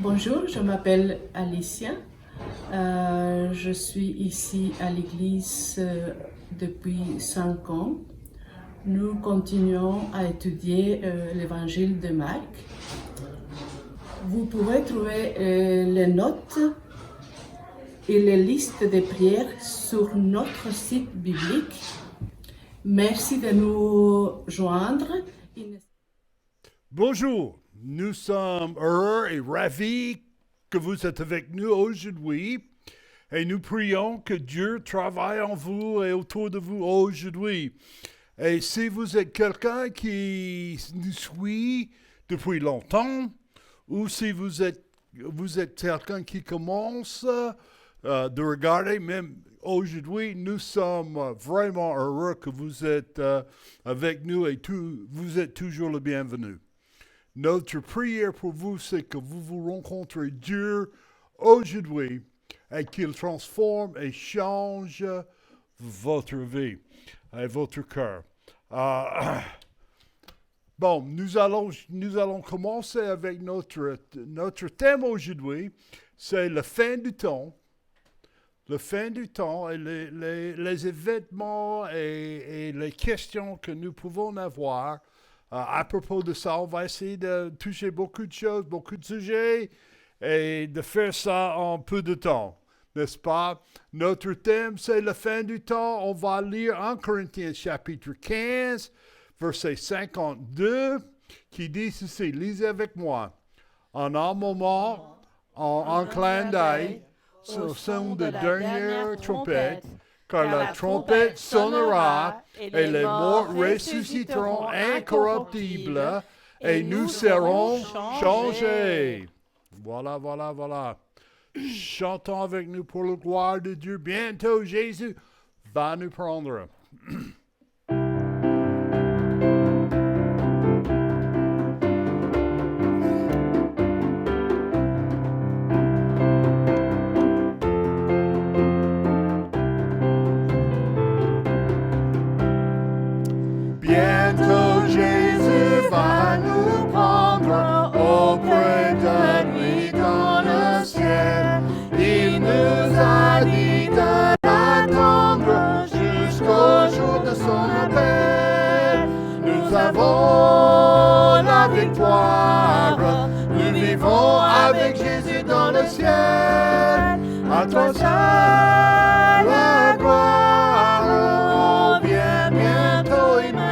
Bonjour, je m'appelle Alicia. Je suis ici à l'église depuis 5 ans. Nous continuons à étudier l'évangile de Marc. Vous pouvez trouver les notes et les listes de prières sur notre site biblique. Merci de nous joindre. Bonjour, nous sommes heureux et ravis que vous êtes avec nous aujourd'hui et nous prions que Dieu travaille en vous et autour de vous aujourd'hui. Et si vous êtes quelqu'un qui nous suit depuis longtemps ou si vous êtes quelqu'un qui commence de regarder même aujourd'hui, nous sommes vraiment heureux que vous êtes avec nous et vous êtes toujours le bienvenu. Notre prière pour vous, c'est que vous rencontrez Dieu aujourd'hui et qu'il transforme et change votre vie et votre cœur. Bon, nous allons commencer avec notre thème aujourd'hui. C'est la fin du temps. La fin du temps et les événements et les questions que nous pouvons avoir. À propos de ça, on va essayer de toucher beaucoup de choses, beaucoup de sujets et de faire ça en peu de temps, n'est-ce pas? Notre thème, c'est la fin du temps. On va lire 1 Corinthiens chapitre 15, verset 52, qui dit ceci. Lisez avec moi. En un moment, en un clin d'œil, au son de dernière trompette, car la trompette sonnera et les morts ressusciteront incorruptibles et nous serons changés. Voilà, voilà, voilà. Chantons avec nous pour la gloire de Dieu. Bientôt, Jésus va nous prendre. Bientôt Jésus va nous prendre auprès de lui dans le ciel. Il nous a dit de l'attendre jusqu'au jour de son appel. Nous avons la victoire. Nous vivons avec Jésus dans le ciel. À toi seul la gloire. Viens bientôt Emmanuel.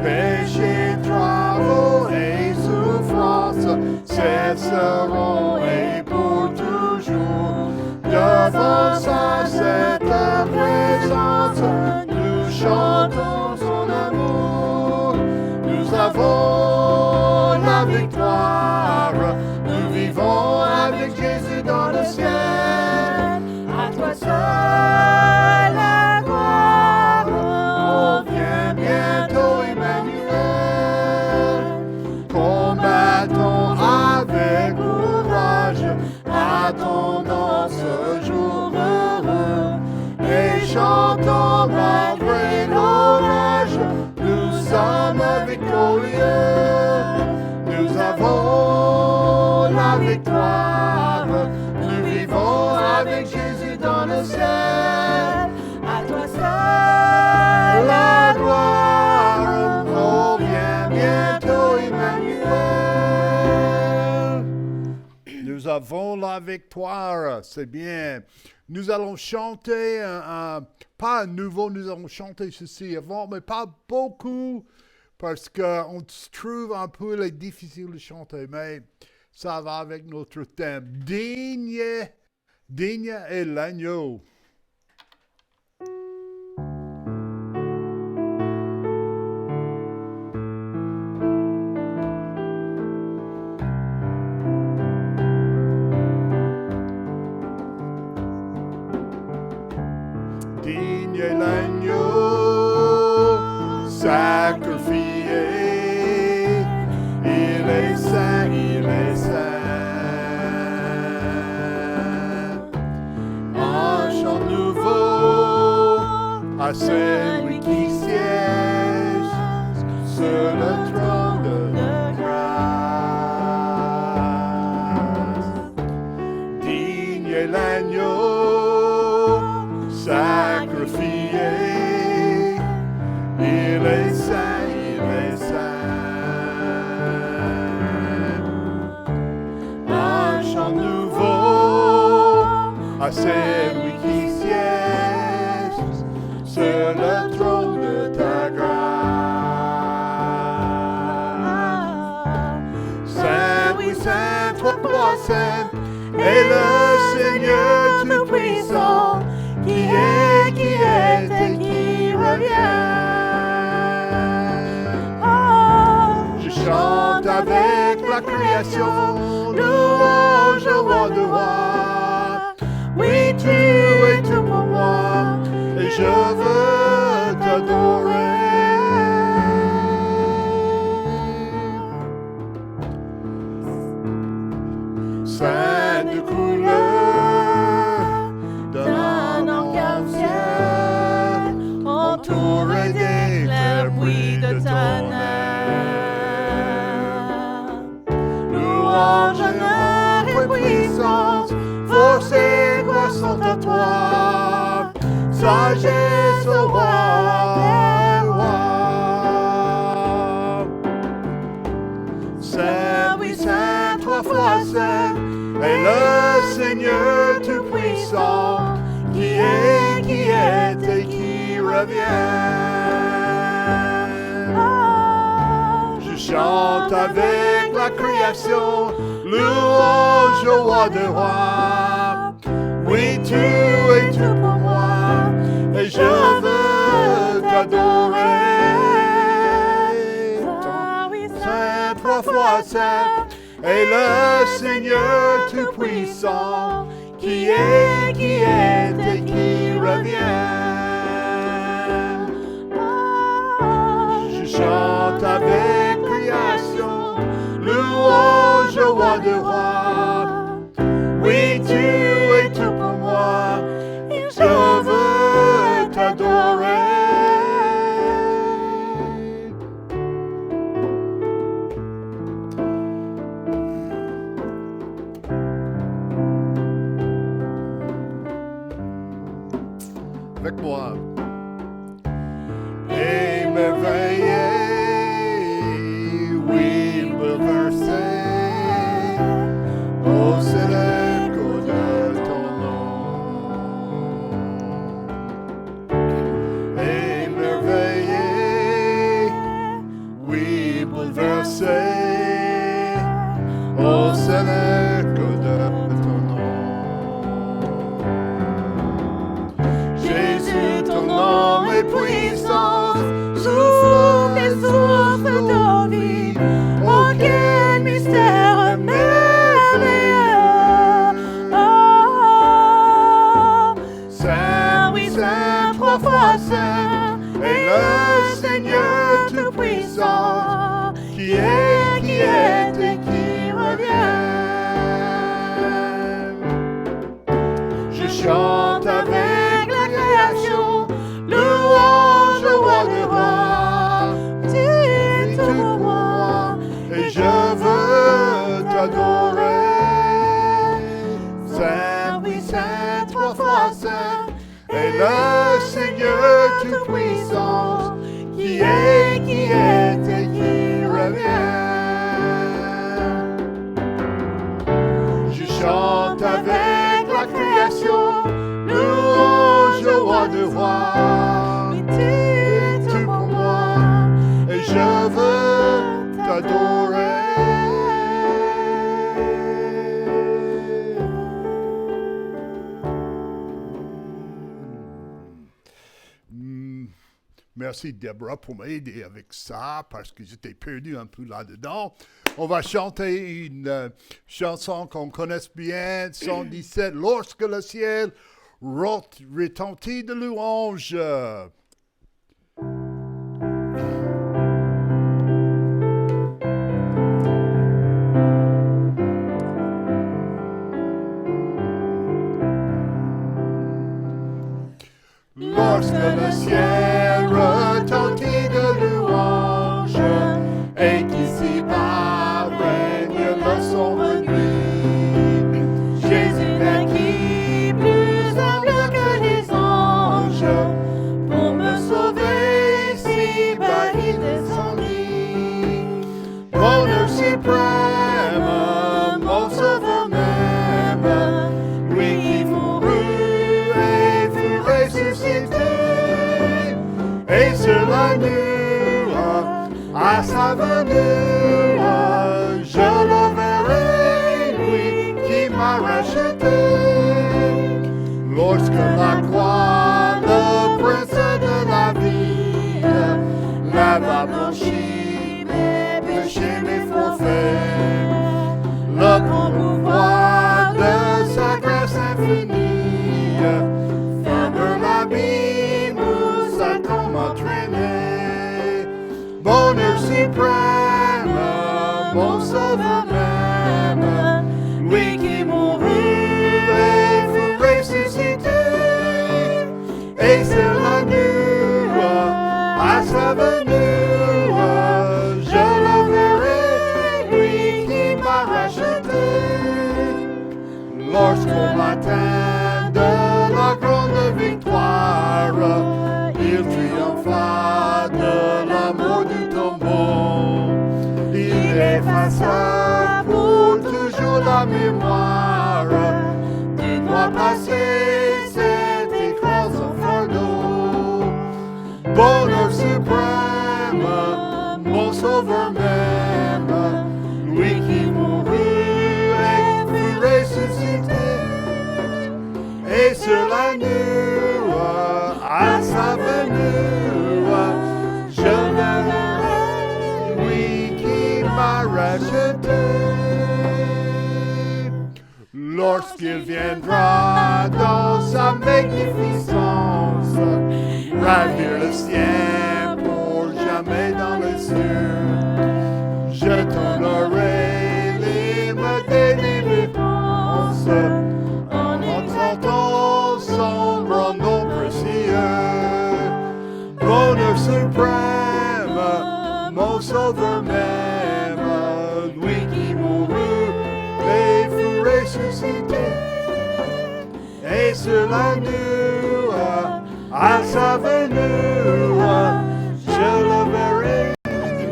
Péché, travaux et souffrances cesseront et pour toujours. Devant sa cette présence, nous chantons son amour. Nous avons la victoire. Nous vivons avec Jésus dans le ciel. À toi seul la gloire. Oh, viens bientôt Emmanuel. Combattons avec courage, attendant ce jour heureux. Et chantons malgré l'orage, nous sommes victorieux. Nous avons la victoire. Nous vivons avec Jésus dans le ciel. À toi seul la gloire. Oh, viens bientôt Emmanuel. Nous avons la victoire, c'est bien. Nous allons chanter, pas à nouveau, nous allons chanter ceci avant, mais pas beaucoup, parce qu'on trouve un peu difficile de chanter, mais ça va avec notre thème. Digne est l'agneau. Digne est l'agneau sacrifié. Il est saint, il est saint. En à celui qui siège sur le trône de ta grâce. Saint, oui, Saint, toi, Saint, et le Seigneur Tout-Puissant, qui est et qui revient. Je chante avec la création, louange au roi de rois. Oui, tu es tout pour moi, et je veux t'adorer. Saint de couleur d'un arc-en-ciel, entouré d'éclairs, puis de tonnerre. Louange, honneur et puissance, force et gloire sont à toi. Sagesse au roi des rois. Saint, oui, Saint, trois fois Saint, et le Seigneur Tout-Puissant, qui est et qui revient. Je chante avec la création, louange au roi de rois. Oui, tu es tout pour moi, et je veux t'adorer. Saint, trois fois Saint, et le Seigneur Tout-Puissant, qui est et qui revient. Je chante avec création, louange au roi de rois. Oui, tu es tout pour moi, et je veux t'adorer. Avec moi. Émerveillé, oui, bouleversé, oh, c'est l'écho de ton nom. Émerveillé, oui, bouleversé, oh, c'est l'écho de ton nom. Jésus, ton nom est puissant, souffle et souffle de vie. Oh, quel mystère merveilleux! Oh, Saint, oui, Saint, trois fois Saint, et le Seigneur Tout-Puissant, qui est et qui revient. Je chante avec la création, louange au roi des rois. Tu es tout pour moi, et je veux t'adorer. Saint, oui, Saint, trois fois Saint, et le Seigneur Tout-Puissant, qui est et qui revient. Je chante avec la création, louange au roi de rois. Oui, tu es tout pour moi, et je veux t'adorer. Merci Deborah pour m'aider avec ça, parce que j'étais perdu un peu là-dedans. On va chanter une chanson qu'on connaisse bien, 117, Lorsque le ciel retentit de louanges. Lorsque le ciel retentit de louanges, et qu'ici-bas règne le son revenu, Jésus vainquit, plus humble que les anges, pour me sauver, si-bas il descendit. Honneur suprême, mon sauveur même, lui qui mourut sa venue, je le verrai, lui qui m'a racheté. Lorsque la croix, le prince de la vie, l'a blanchi mes péchés, mes forfaits, le grand pouvoir de sa grâce infinie, ferme l'abîme où Satan m'a traîné. Bonheur suprême, mon sauveur même, lui qui mourut et fut ressuscité, et c'est la nuit à sa venue, je le verrai, lui qui m'a racheté. Lorsqu'au matin de la grande victoire, il triompha de la mort du tombeau, il effaça pour toujours la mémoire du mois passé, cet écrasant fardeau. Bonheur suprême, mon sauveur même, lui qui mourut et fut ressuscité, et sur la nuit, à sa venue, je le verrai, lui qui m'a racheté. Lorsqu'il viendra dans sa magnificence, ravir le ciel pour jamais dans les cieux, je tournerai l'hymne des délivrances en entendant son grand nom précieux. Bonheur suprême, mon sauveur même, lui qui mourut et fut ressuscité, et sur la nuit, à sa venue, je le verrai,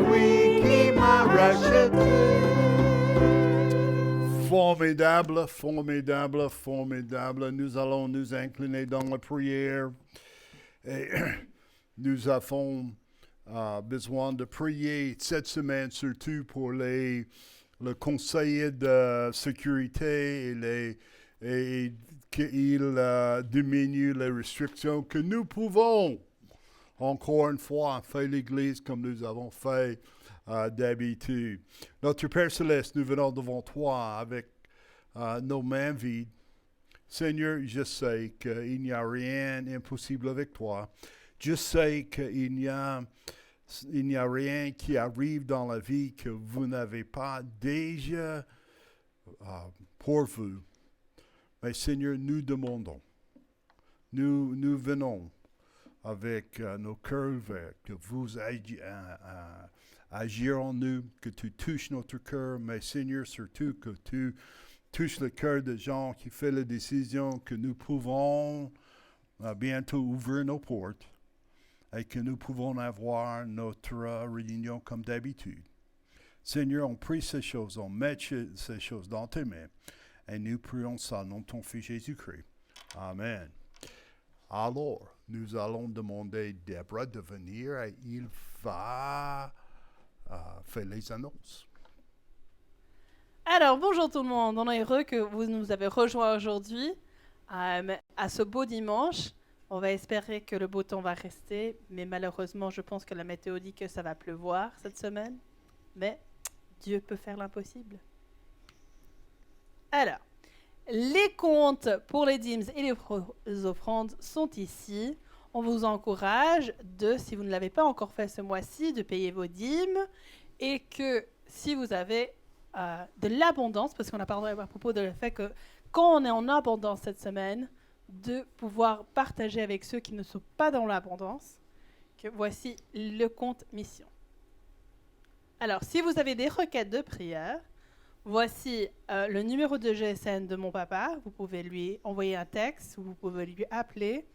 lui qui m'a racheté. Formidable, formidable, formidable. Nous allons nous incliner dans la prière. Et nous avons besoin de prier cette semaine, surtout pour le conseiller de sécurité et qu'il diminue les restrictions que nous pouvons, encore une fois, faire l'Église comme nous avons fait d'habitude. Notre Père Céleste, nous venons devant toi avec nos mains vides. Seigneur, je sais qu'il n'y a rien d'impossible avec toi. Je sais qu'il n'y a rien qui arrive dans la vie que vous n'avez pas déjà pour vous. Mais Seigneur, nous demandons, nous venons avec nos cœurs ouverts, que vous agir en nous, que tu touches notre cœur, mais Seigneur, surtout que tu touches le cœur de gens qui font la décision que nous pouvons bientôt ouvrir nos portes et que nous pouvons avoir notre réunion comme d'habitude. Seigneur, on prie ces choses, on met ces choses dans tes mains. Et nous prions ça dans ton Fils Jésus-Christ. Amen. Alors, nous allons demander Deborah de venir et il va faire les annonces. Alors, bonjour tout le monde. On est heureux que vous nous avez rejoints aujourd'hui à ce beau dimanche. On va espérer que le beau temps va rester, mais malheureusement, je pense que la météo dit que ça va pleuvoir cette semaine. Mais Dieu peut faire l'impossible. Alors, les comptes pour les dîmes et les offrandes sont ici. On vous encourage si vous ne l'avez pas encore fait ce mois-ci, de payer vos dîmes et que si vous avez de l'abondance, parce qu'on a parlé à propos de le fait que quand on est en abondance cette semaine, de pouvoir partager avec ceux qui ne sont pas dans l'abondance, que voici le compte mission. Alors, si vous avez des requêtes de prière, voici le numéro de GSM de mon papa. Vous pouvez lui envoyer un texte, ou vous pouvez lui appeler,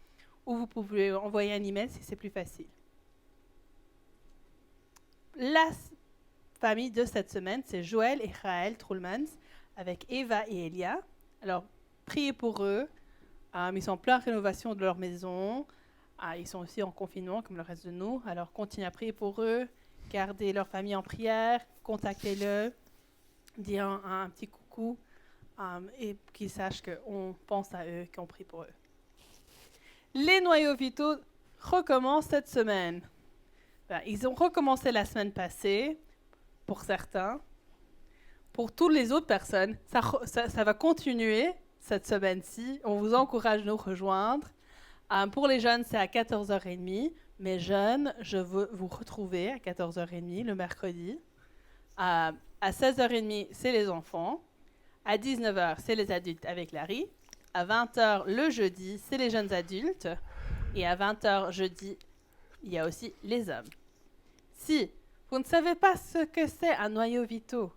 ou vous pouvez envoyer un email si c'est plus facile. La famille de cette semaine, c'est Joël et Raël Troulmans, avec Eva et Elia. Alors, priez pour eux. Ils sont en pleine rénovation de leur maison. Ils sont aussi en confinement, comme le reste de nous. Alors, continuez à prier pour eux garder leur famille en prière, contactez-le, dire un petit coucou et qu'ils sachent qu'on pense à eux, qu'on prie pour eux. Les noyaux vitaux recommencent cette semaine. Ils ont recommencé la semaine passée, pour certains. Pour toutes les autres personnes, ça va continuer cette semaine-ci. On vous encourage à nous rejoindre. Pour les jeunes, c'est à 14h30. Mais jeunes, je veux vous retrouver à 14h30 le mercredi. À 16h30, c'est les enfants. À 19h, c'est les adultes avec Larry. À 20h, le jeudi, c'est les jeunes adultes. Et à 20h, jeudi, il y a aussi les hommes. Si vous ne savez pas ce que c'est un noyau vitaux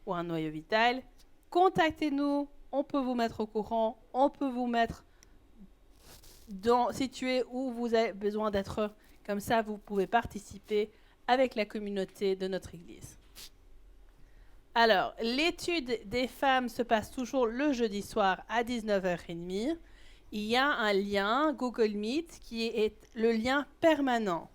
ou un noyau vital, contactez-nous. On peut vous mettre au courant. On peut vous mettre situé où vous avez besoin d'être. Comme ça, vous pouvez participer avec la communauté de notre Église. Alors, l'étude des femmes se passe toujours le jeudi soir à 19h30. Il y a un lien Google Meet qui est le lien permanent,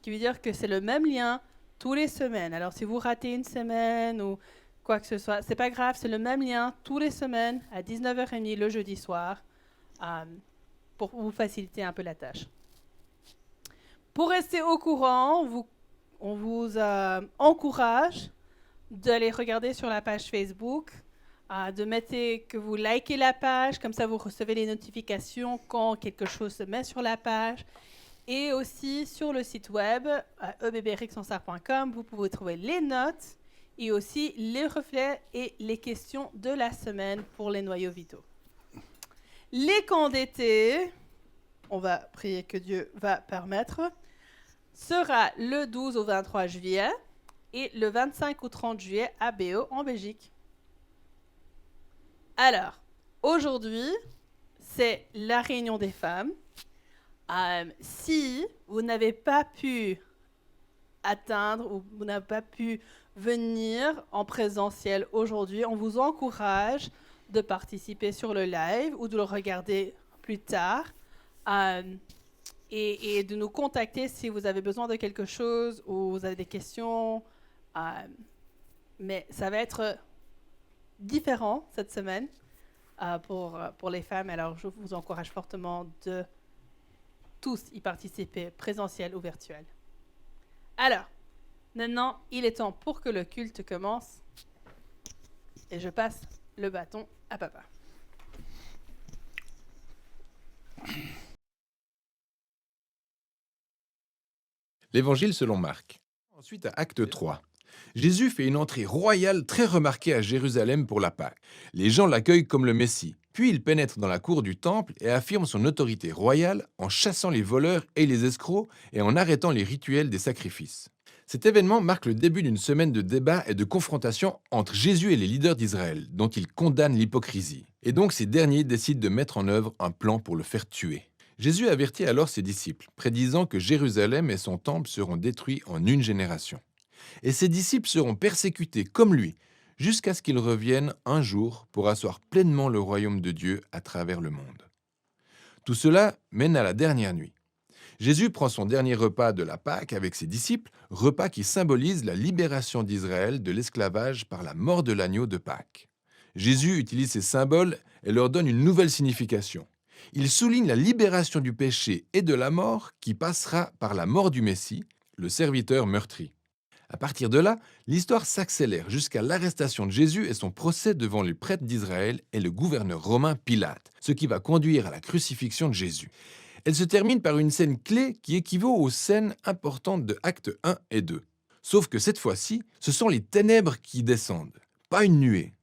qui veut dire que c'est le même lien tous les semaines. Alors, si vous ratez une semaine ou quoi que ce soit, c'est pas grave, c'est le même lien tous les semaines à 19h30 le jeudi soir pour vous faciliter un peu la tâche. Pour rester au courant, on vous encourage d'aller regarder sur la page Facebook, de mettre que vous likez la page, comme ça vous recevez les notifications quand quelque chose se met sur la page. Et aussi sur le site web, ebbrixensart.com, vous pouvez trouver les notes et aussi les reflets et les questions de la semaine pour les noyaux vitaux. Les camps d'été, on va prier que Dieu va permettre, sera le 12 au 23 juillet et le 25 au 30 juillet à BO en Belgique. Alors, aujourd'hui, c'est la réunion des femmes. Si vous n'avez pas pu atteindre ou vous n'avez pas pu venir en présentiel aujourd'hui, on vous encourage de participer sur le live ou de le regarder plus tard et de nous contacter si vous avez besoin de quelque chose ou vous avez des questions. Mais ça va être différent cette semaine pour les femmes. Alors, je vous encourage fortement de tous y participer, présentiel ou virtuel. Alors, maintenant, il est temps pour que le culte commence. Et je passe le bâton à papa. L'Évangile selon Marc. Ensuite à Acte 3. Jésus fait une entrée royale très remarquée à Jérusalem pour la Pâque. Les gens l'accueillent comme le Messie. Puis il pénètre dans la cour du temple et affirme son autorité royale en chassant les voleurs et les escrocs et en arrêtant les rituels des sacrifices. Cet événement marque le début d'une semaine de débats et de confrontations entre Jésus et les leaders d'Israël, dont il condamne l'hypocrisie. Et donc ces derniers décident de mettre en œuvre un plan pour le faire tuer. Jésus avertit alors ses disciples, prédisant que Jérusalem et son temple seront détruits en une génération. Et ses disciples seront persécutés comme lui, jusqu'à ce qu'il revienne un jour pour asseoir pleinement le royaume de Dieu à travers le monde. Tout cela mène à la dernière nuit. Jésus prend son dernier repas de la Pâque avec ses disciples, repas qui symbolise la libération d'Israël de l'esclavage par la mort de l'agneau de Pâques. Jésus utilise ces symboles et leur donne une nouvelle signification. Il souligne la libération du péché et de la mort qui passera par la mort du Messie, le serviteur meurtri. À partir de là, l'histoire s'accélère jusqu'à l'arrestation de Jésus et son procès devant les prêtres d'Israël et le gouverneur romain Pilate, ce qui va conduire à la crucifixion de Jésus. Elle se termine par une scène clé qui équivaut aux scènes importantes de Actes 1 et 2. Sauf que cette fois-ci, ce sont les ténèbres qui descendent, pas une nuée.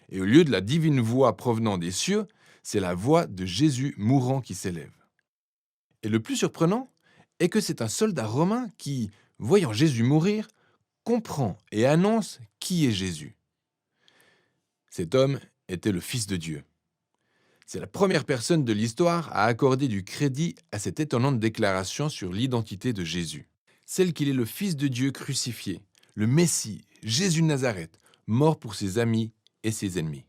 Et au lieu de la divine voix provenant des cieux, c'est la voix de Jésus mourant qui s'élève. Et le plus surprenant est que c'est un soldat romain qui, voyant Jésus mourir, comprend et annonce qui est Jésus. Cet homme était le Fils de Dieu. C'est la première personne de l'histoire à accorder du crédit à cette étonnante déclaration sur l'identité de Jésus. Celle qu'il est le Fils de Dieu crucifié, le Messie, Jésus de Nazareth, mort pour ses amis et ses ennemis.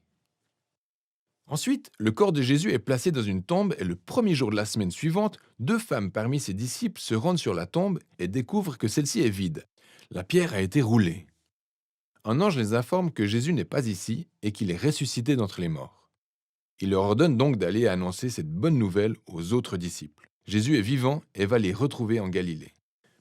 Ensuite, le corps de Jésus est placé dans une tombe et le premier jour de la semaine suivante, 2 femmes parmi ses disciples se rendent sur la tombe et découvrent que celle-ci est vide. La pierre a été roulée. Un ange les informe que Jésus n'est pas ici et qu'il est ressuscité d'entre les morts. Il leur ordonne donc d'aller annoncer cette bonne nouvelle aux autres disciples. Jésus est vivant et va les retrouver en Galilée.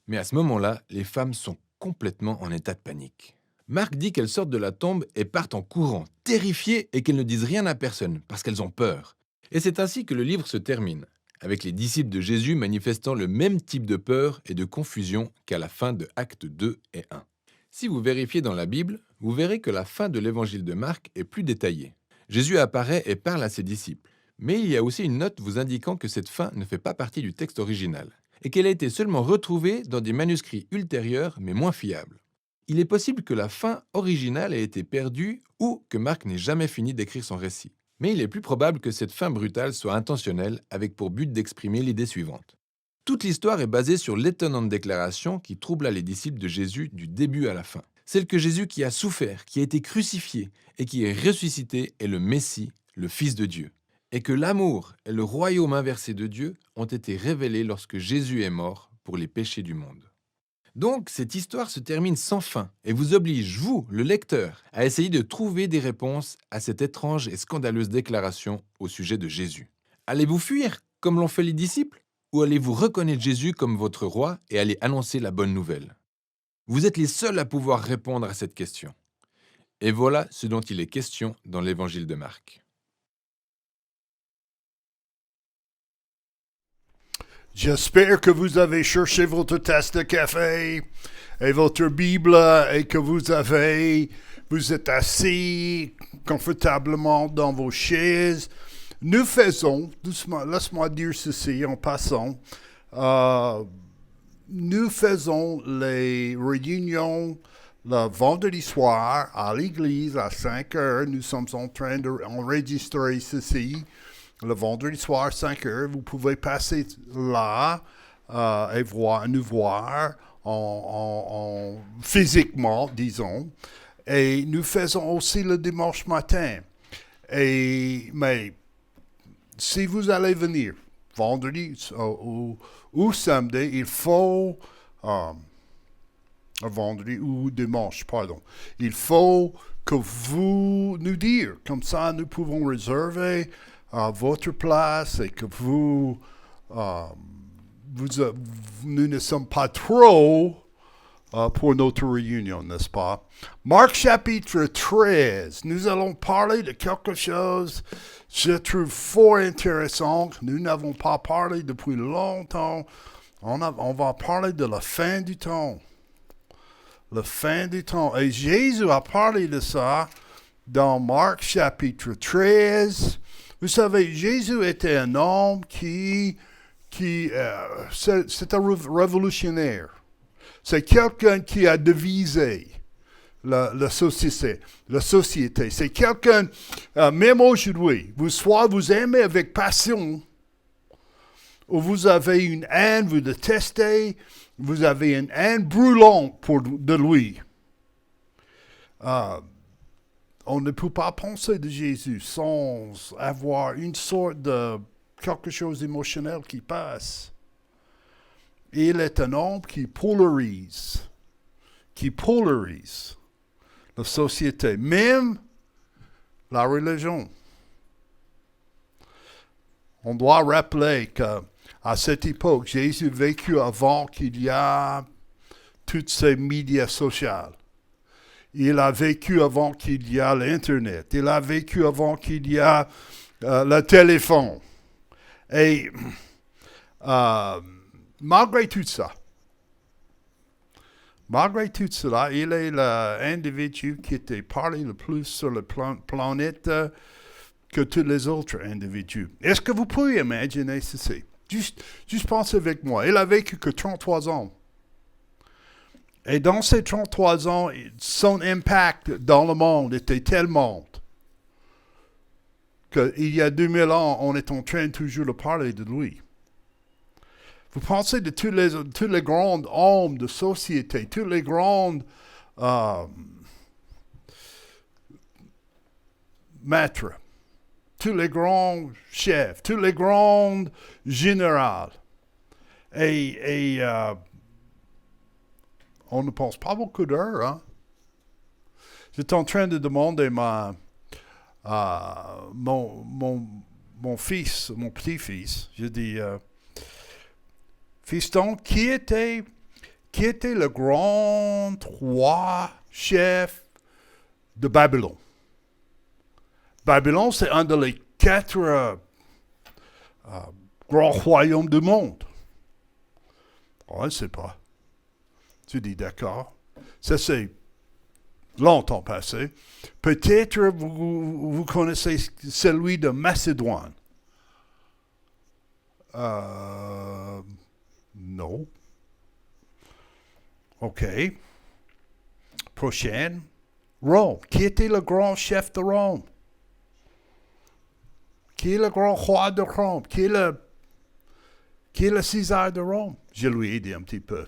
Mais à ce moment-là, les femmes sont complètement en état de panique. Marc dit qu'elles sortent de la tombe et partent en courant, terrifiées et qu'elles ne disent rien à personne parce qu'elles ont peur. Et c'est ainsi que le livre se termine, avec les disciples de Jésus manifestant le même type de peur et de confusion qu'à la fin de Actes 2 et 1. Si vous vérifiez dans la Bible, vous verrez que la fin de l'évangile de Marc est plus détaillée. Jésus apparaît et parle à ses disciples. Mais il y a aussi une note vous indiquant que cette fin ne fait pas partie du texte original et qu'elle a été seulement retrouvée dans des manuscrits ultérieurs mais moins fiables. Il est possible que la fin originale ait été perdue ou que Marc n'ait jamais fini d'écrire son récit. Mais il est plus probable que cette fin brutale soit intentionnelle avec pour but d'exprimer l'idée suivante. Toute l'histoire est basée sur l'étonnante déclaration qui troubla les disciples de Jésus du début à la fin. Celle que Jésus qui a souffert, qui a été crucifié et qui est ressuscité est le Messie, le Fils de Dieu. Et que l'amour et le royaume inversé de Dieu ont été révélés lorsque Jésus est mort pour les péchés du monde. Donc, cette histoire se termine sans fin et vous oblige, vous, le lecteur, à essayer de trouver des réponses à cette étrange et scandaleuse déclaration au sujet de Jésus. Allez-vous fuir, comme l'ont fait les disciples, ou allez-vous reconnaître Jésus comme votre roi et aller annoncer la bonne nouvelle? Vous êtes les seuls à pouvoir répondre à cette question. Et voilà ce dont il est question dans l'évangile de Marc. J'espère que vous avez cherché votre tasse de café et votre Bible et que vous êtes assis confortablement dans vos chaises. Nous faisons, doucement, laisse-moi dire ceci en passant, nous faisons les réunions le vendredi soir à l'église à 5 heures. Nous sommes en train d'enregistrer ceci. Le vendredi soir à 5 heures, vous pouvez passer là et nous voir physiquement, disons. Et nous faisons aussi le dimanche matin. Mais si vous allez venir vendredi ou samedi, il faut... vendredi ou dimanche, pardon. Il faut que vous nous dites. Comme ça, nous pouvons réserver votre place et que nous ne sommes pas trop pour notre réunion, n'est-ce pas? Marc chapitre 13, nous allons parler de quelque chose que je trouve fort intéressant. Nous n'avons pas parlé depuis longtemps. On va parler de la fin du temps. La fin du temps. Et Jésus a parlé de ça dans Marc chapitre 13. Vous savez, Jésus était un homme c'est un révolutionnaire. C'est quelqu'un qui a divisé la société. C'est quelqu'un, même aujourd'hui, soit vous aimez avec passion, ou vous avez une haine, vous détestez, vous avez une haine brûlante de lui. On ne peut pas penser de Jésus sans avoir une sorte de quelque chose d'émotionnel qui passe. Il est un homme qui polarise la société, même la religion. On doit rappeler qu'à cette époque, Jésus vécut avant qu'il y ait tous ces médias sociaux. Il a vécu avant qu'il y ait l'Internet. Il a vécu avant qu'il y ait le téléphone. Et malgré tout ça, il est l'individu qui était parlé le plus sur la planète que tous les autres individus. Est-ce que vous pouvez imaginer ceci? Juste pensez avec moi. Il a vécu que 33 ans. Et dans ces 33 ans, son impact dans le monde était tellement qu'il y a 2000 ans, on est en train toujours de parler de lui. Vous pensez de tous les grands hommes de société, tous les grands maîtres, tous les grands chefs, tous les grands généraux. Et on ne pense pas beaucoup d'heures. Hein? J'étais en train de demander mon fils, mon petit-fils, je dis, fiston, qui était le grand roi, chef de Babylone? Babylone, c'est un des 4 grands royaumes du monde. On ne sait pas. Tu dis d'accord. Ça, c'est longtemps passé. Peut-être vous connaissez celui de Macédoine. Non. OK. Prochaine. Rome. Qui était le grand chef de Rome? Qui est le grand roi de Rome? Qui est le César de Rome? Je lui ai dit un petit peu.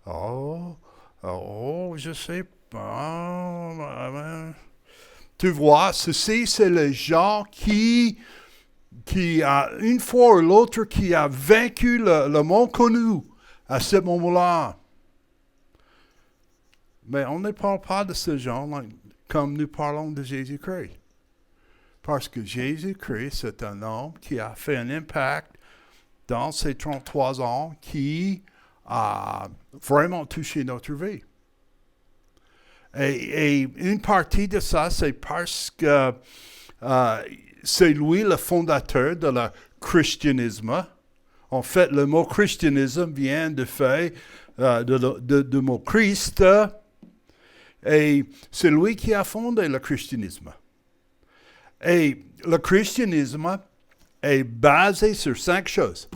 Oh, je sais pas. Tu vois, ceci, c'est les gens qui a une fois ou l'autre, qui a vaincu le monde connu à ce moment-là. Mais on ne parle pas de ces gens comme nous parlons de Jésus-Christ. Parce que Jésus-Christ, c'est un homme qui a fait un impact dans ces 33 ans qui a vraiment touché notre vie. Et une partie de ça, c'est parce que c'est lui le fondateur de le christianisme. En fait, le mot christianisme vient du fait de mot Christ. Et c'est lui qui a fondé le christianisme. Et le christianisme est basé sur 5 choses.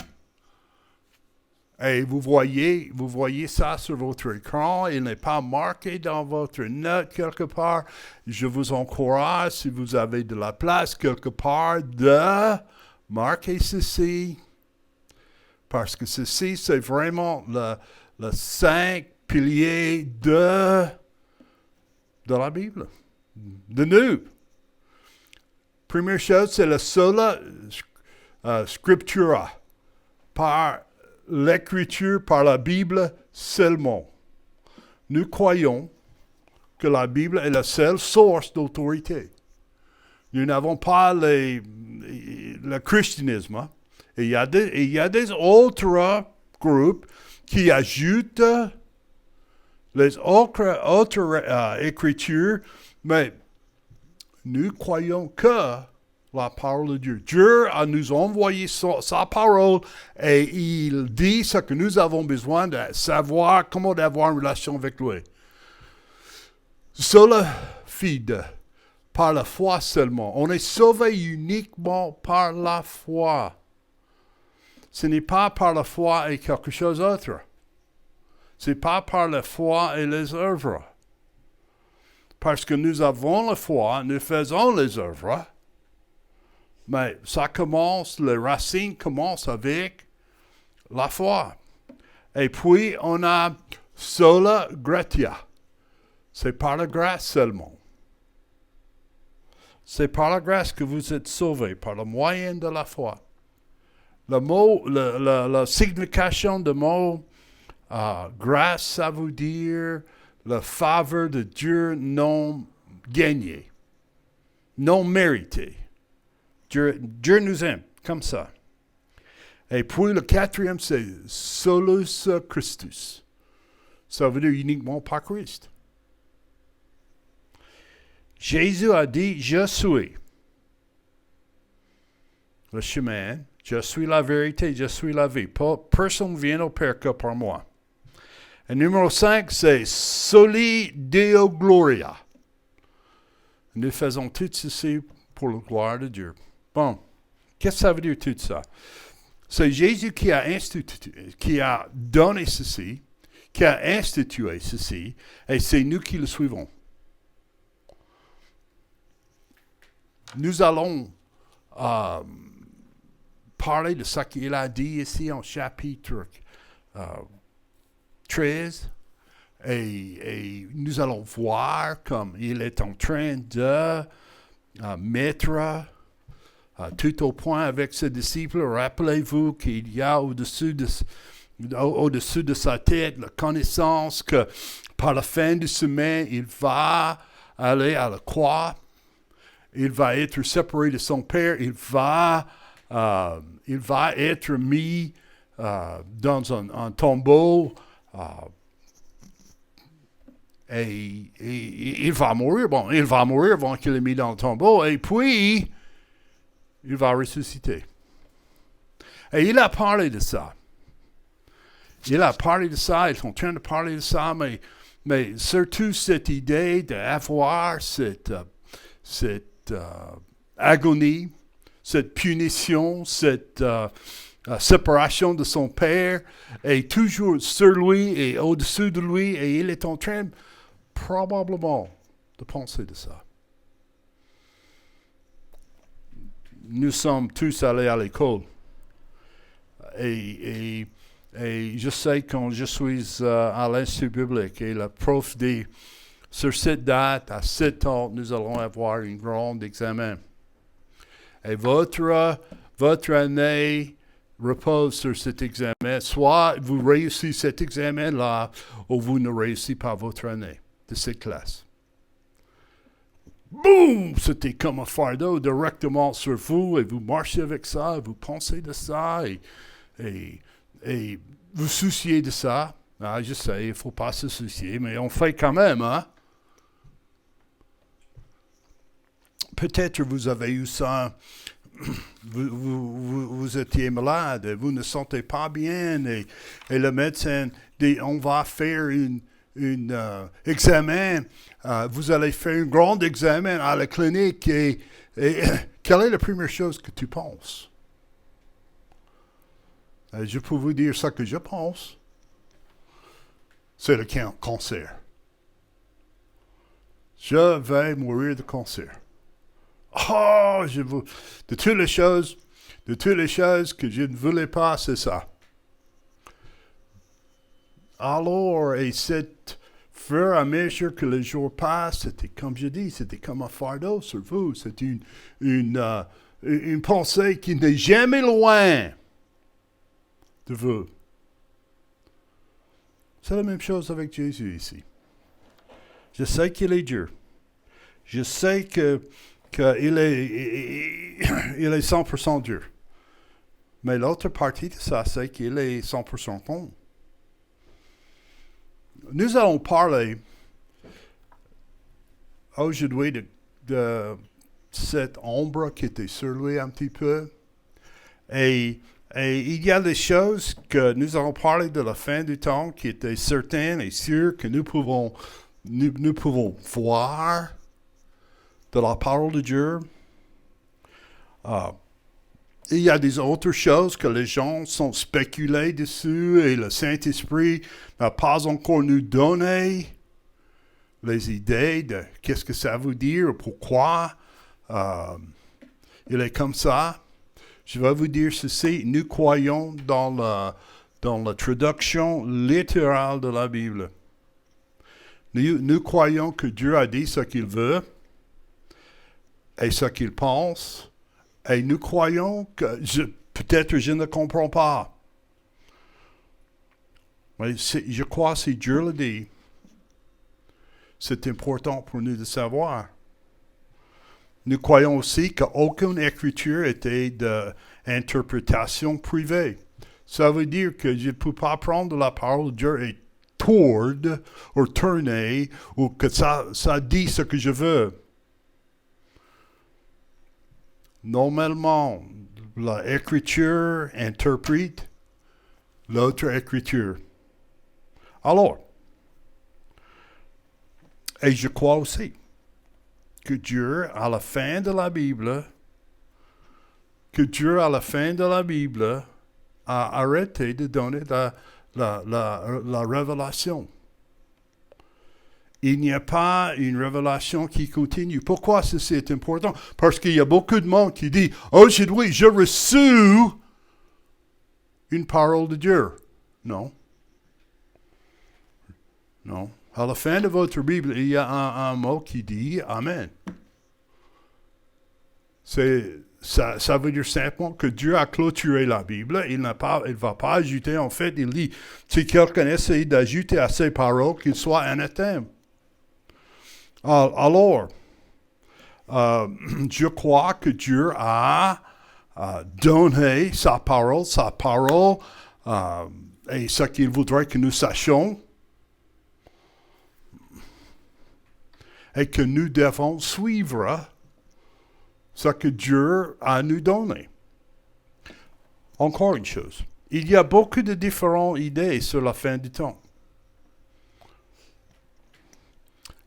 Et vous voyez ça sur votre écran. Il n'est pas marqué dans votre note quelque part. Je vous encourage, si vous avez de la place quelque part, de marquer ceci. Parce que ceci, c'est vraiment le 5 piliers de la Bible, de nous. Première chose, c'est la sola scriptura, par l'écriture, par la Bible seulement. Nous croyons que la Bible est la seule source d'autorité. Nous n'avons pas le christianisme. Hein? Et il y a des autres groupes qui ajoutent les autres écritures, mais nous croyons que la parole de Dieu. Dieu a nous envoyé sa parole et il dit ce que nous avons besoin de savoir, comment avoir une relation avec lui. Sola fide, par la foi seulement. On est sauvé uniquement par la foi. Ce n'est pas par la foi et quelque chose d'autre. Ce n'est pas par la foi et les œuvres. Parce que nous avons la foi, nous faisons les œuvres, mais ça commence, les racines commencent avec la foi. Et puis, on a sola gratia. C'est par la grâce seulement. C'est par la grâce que vous êtes sauvés, par le moyen de la foi. Le mot, la signification du mot grâce, ça veut dire la faveur de Dieu non gagnée, non méritée. Dieu nous aime comme ça. Et puis le 4e, c'est solus Christus. Ça veut dire uniquement par Christ. Jésus a dit, je suis le chemin, je suis la vérité, je suis la vie. Personne ne vient au Père que par moi. Et numéro 5, c'est soli Deo Gloria. Nous faisons tout ceci pour la gloire de Dieu. Bon, qu'est-ce que ça veut dire tout ça? C'est Jésus qui a donné ceci, qui a institué ceci, et c'est nous qui le suivons. Nous allons parler de ce qu'il a dit ici en chapitre 13, et nous allons voir comme il est en train de mettre tout au point avec ses disciples. Rappelez-vous qu'il y a au-dessus au-dessus de sa tête, la connaissance que par la fin du semaine, il va aller à la croix, il va être séparé de son Père, il va être mis dans un tombeau, et il va mourir. Bon, il va mourir avant qu'il est mis dans le tombeau, et puis il va ressusciter. Et il a parlé de ça. Il a parlé de ça, ils sont en train de parler de ça, mais surtout cette idée d'avoir cette agonie, cette punition, cette séparation de son Père, est toujours sur lui et au-dessus de lui, et il est en train probablement de penser de ça. Nous sommes tous allés à l'école. Et je sais quand je suis à l'Institut biblique et le prof dit, sur cette date, à 7 ans, nous allons avoir un grand examen. Et votre année repose sur cet examen. Soit vous réussissez cet examen-là, ou vous ne réussissez pas votre année de cette classe. Boum! C'était comme un fardeau directement sur vous, et vous marchez avec ça, et vous pensez de ça, et vous souciez de ça. Ah, je sais, il ne faut pas se soucier, mais on fait quand même, hein? Peut-être vous avez eu ça, vous étiez malade, vous ne sentez pas bien, et le médecin dit, on va faire un examen, vous allez faire un grand examen à la clinique, et quelle est la première chose que tu penses? Je peux vous dire ce que je pense. C'est le cancer. Je vais mourir de cancer. Oh, de toutes les choses que je ne voulais pas, c'est ça. Alors, et c'est fur et à mesure que les jours passent, c'était comme je dis, c'était comme un fardeau sur vous. C'est une pensée qui n'est jamais loin de vous. C'est la même chose avec Jésus ici. Je sais qu'il est Dieu. Je sais qu'il est 100% Dieu. Mais l'autre partie de ça, c'est qu'il est 100% homme. Nous allons parler aujourd'hui de cette ombre qui était sur lui un petit peu. Et il y a des choses que nous allons parler de la fin du temps qui étaient certaines et sûres que nous pouvons voir de la parole de Dieu. Il y a des autres choses que les gens sont spéculés dessus et le Saint-Esprit n'a pas encore nous donné les idées de qu'est-ce que ça veut dire, pourquoi il est comme ça. Je vais vous dire ceci, nous croyons dans la traduction littérale de la Bible. Nous croyons que Dieu a dit ce qu'il veut et ce qu'il pense, et nous croyons que peut-être je ne comprends pas. Mais je crois que si Dieu le dit, c'est important pour nous de savoir. Nous croyons aussi qu'aucune écriture était d'interprétation privée. Ça veut dire que je ne peux pas prendre la parole de Dieu et tourner ou que ça dit ce que je veux. Normalement, l'écriture interprète l'autre écriture. Alors, et je crois aussi que Dieu, à la fin de la Bible, a arrêté de donner la révélation. Il n'y a pas une révélation qui continue. Pourquoi ceci est important? Parce qu'il y a beaucoup de monde qui dit, aujourd'hui, j'ai reçu une parole de Dieu. Non. Non. À la fin de votre Bible, il y a un mot qui dit Amen. C'est ça veut dire simplement que Dieu a clôturé la Bible. Il ne va pas ajouter, en fait, il dit, si quelqu'un essaie d'ajouter à ces paroles, qu'il soit anathème. Alors, je crois que Dieu a donné sa parole, et ce qu'il voudrait que nous sachions, et que nous devons suivre ce que Dieu a nous donné. Encore une chose, il y a beaucoup de différentes idées sur la fin du temps.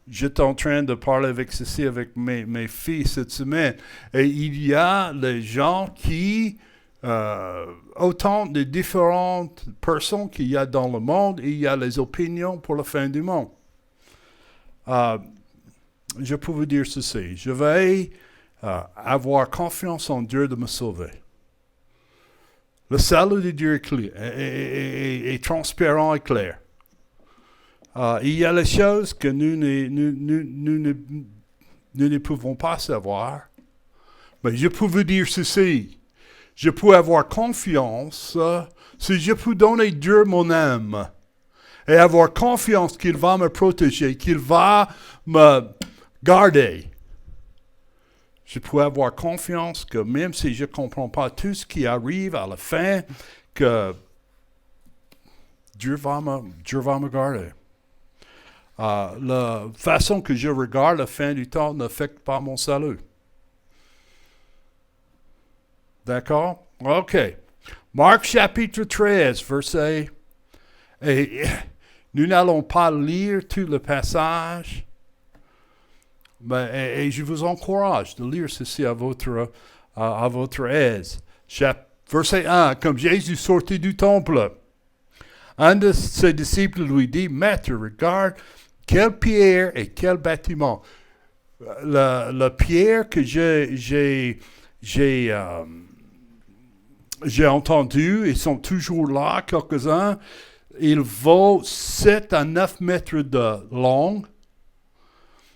J'étais en train de parler avec ceci, avec mes filles cette semaine, et il y a les gens qui, autant de différentes personnes qu'il y a dans le monde, il y a les opinions pour la fin du monde. Je peux vous dire ceci, je vais avoir confiance en Dieu de me sauver. Le salut de Dieu est transparent et clair. Il y a les choses que nous ne pouvons pas savoir. Mais je peux vous dire ceci. Je peux avoir confiance si je peux donner Dieu mon âme et avoir confiance qu'il va me protéger, qu'il va me garder. Je peux avoir confiance que même si je ne comprends pas tout ce qui arrive à la fin, que Dieu va me garder. La façon que je regarde la fin du temps n'affecte pas mon salut. D'accord? OK. Marc chapitre 13, verset. Et nous n'allons pas lire tout le passage, mais et je vous encourage de lire ceci à votre aise. Verset 1. Comme Jésus sortit du temple, un de ses disciples lui dit, Maître, regarde, quelle pierre et quel bâtiment. La pierre que j'ai entendu, ils sont toujours là, quelques-uns, ils vaut 7 à 9 mètres de long,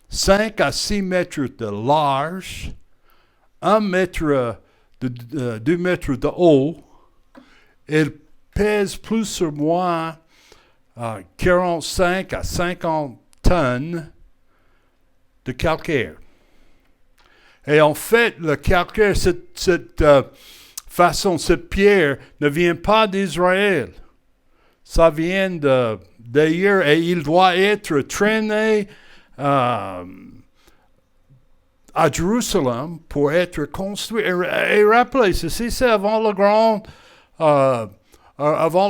5 à 6 mètres de large, 2 mètres de haut. Il pèse plus ou moins 45 à 50 tonnes de calcaire. Et en fait, le calcaire, cette pierre ne vient pas d'Israël. Ça vient d'ailleurs et il doit être traîné à Jérusalem pour être construit. Et rappelez, ceci c'est avant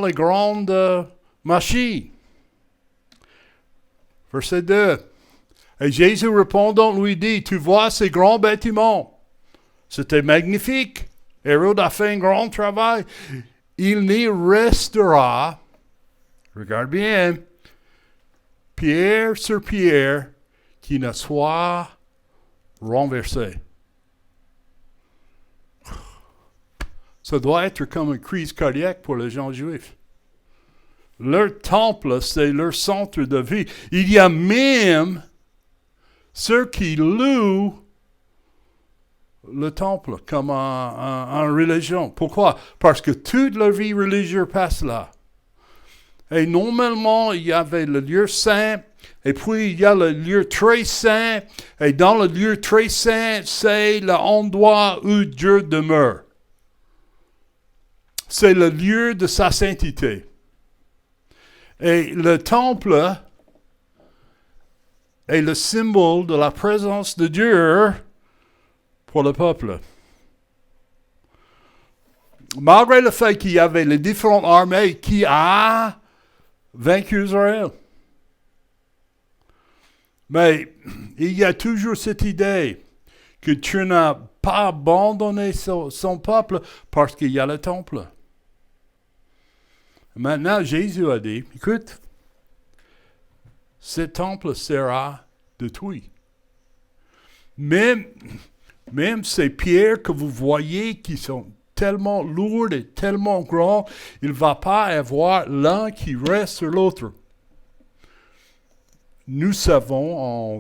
les grandes machines. Verset 2. Et Jésus répondant lui dit, tu vois ces grands bâtiments. C'était magnifique. Hérode a fait un grand travail. Il n'y restera, regarde bien, pierre sur pierre qui ne soit renversé. Ça doit être comme une crise cardiaque pour les gens juifs. Leur temple, c'est leur centre de vie. Il y a même ceux qui louent le temple comme en religion. Pourquoi? Parce que toute leur vie religieuse passe là. Et normalement, il y avait le lieu saint, et puis il y a le lieu très saint, et dans le lieu très saint, c'est l'endroit où Dieu demeure. C'est le lieu de sa sainteté. Et le temple est le symbole de la présence de Dieu pour le peuple. Malgré le fait qu'il y avait les différentes armées qui a vaincu Israël. Mais il y a toujours cette idée que Dieu n'a pas abandonné son peuple parce qu'il y a le temple. Maintenant, Jésus a dit, écoute, ce temple sera détruit. Même ces pierres que vous voyez qui sont tellement lourdes et tellement grandes, il ne va pas y avoir l'un qui reste sur l'autre. Nous savons en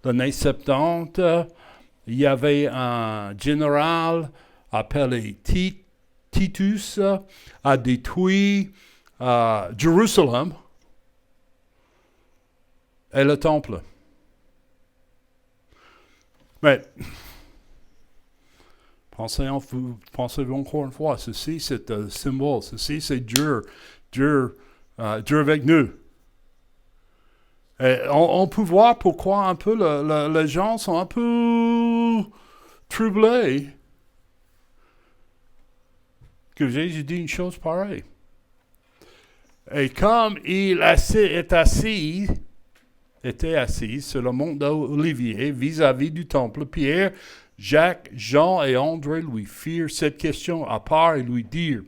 l'année 70, il y avait un général appelé Titus a détruit Jérusalem et le temple. Mais pensez-vous encore une fois, ceci c'est un symbole, ceci c'est Dieu avec nous. Et on peut voir pourquoi un peu les gens sont un peu troublés que Jésus dit une chose pareille. Et comme il était assis sur le mont d'Olivier vis-à-vis du temple, Pierre, Jacques, Jean et André lui firent cette question à part et lui dirent,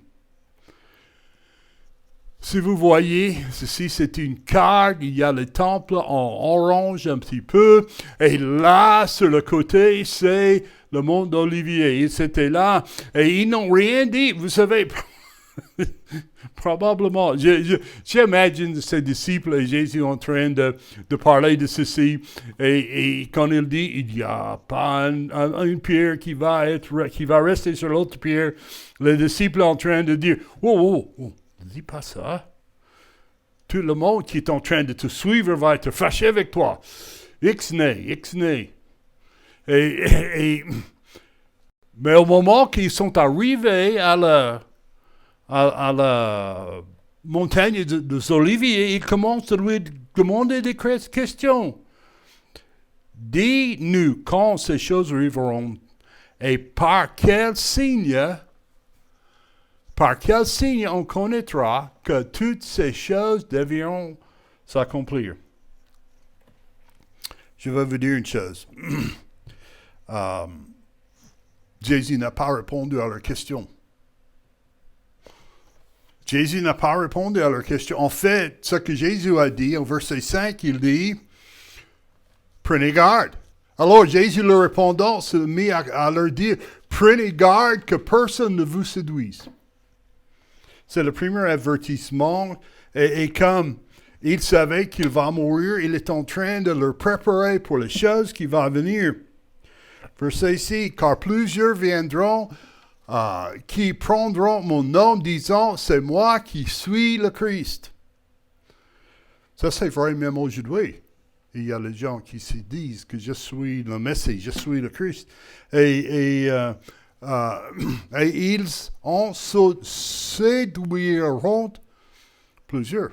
si vous voyez, ceci c'est une carte, il y a le temple en orange un petit peu, et là, sur le côté, c'est le mont d'Olivier. Ils étaient là, et ils n'ont rien dit, vous savez, probablement. J'imagine ces disciples et Jésus en train de parler de ceci, et quand il dit, il n'y a pas une pierre qui va rester sur l'autre pierre, les disciples en train de dire, oh, ne dis pas ça. Tout le monde qui est en train de te suivre va être fâché avec toi. Ixnay. Mais au moment qu'ils sont arrivés à la montagne des Oliviers, ils commencent à lui demander des questions. Dis-nous quand ces choses arriveront et par quel signe on connaîtra que toutes ces choses devront s'accomplir? Je vais vous dire une chose. Jésus n'a pas répondu à leur question. En fait, ce que Jésus a dit au verset 5, il dit, prenez garde. Alors Jésus leur répondant se mit à leur dire, prenez garde que personne ne vous séduise. C'est le premier avertissement. Et comme il savait qu'il va mourir, il est en train de leur préparer pour les choses qui vont venir. Verset 6, car plusieurs viendront qui prendront mon nom disant, c'est moi qui suis le Christ. Ça, c'est vrai même aujourd'hui. Il y a les gens qui se disent que je suis le Messie, je suis le Christ. Et ils en séduiront plusieurs.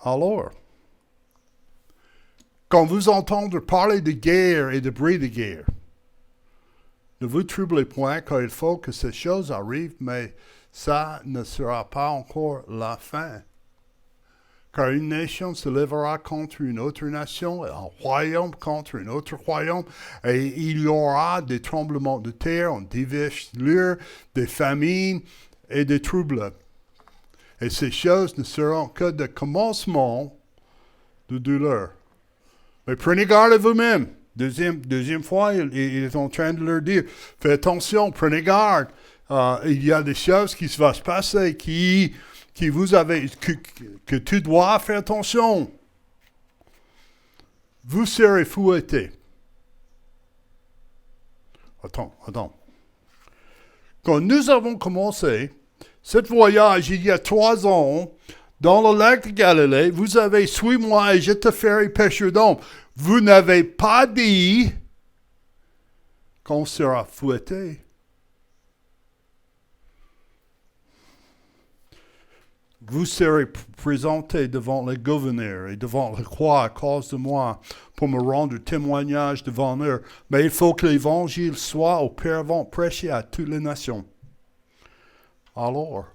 Alors, quand vous entendez parler de guerre et de bruit de guerre, ne vous troublez point, car il faut que ces choses arrivent, mais ça ne sera pas encore la fin. Car une nation se lèvera contre une autre nation, et un royaume contre un autre royaume, et il y aura des tremblements de terre en diverses lieux, des famines et des troubles. Et ces choses ne seront que de commencement de douleur. Mais prenez garde à vous-même. Deuxième fois, il est en train de leur dire, faites attention, prenez garde. Il y a des choses qui vont se passer que tu dois faire attention. Vous serez fouettés. Attends. Quand nous avons commencé ce voyage il y a 3 ans, dans le lac de Galilée, vous avez suis-moi et je te ferai pêcheur d'hommes. Vous n'avez pas dit qu'on sera fouetté. Vous serez présenté devant le gouverneur et devant le roi à cause de moi pour me rendre témoignage devant eux. Mais il faut que l'évangile soit auparavant prêché à toutes les nations. Alors,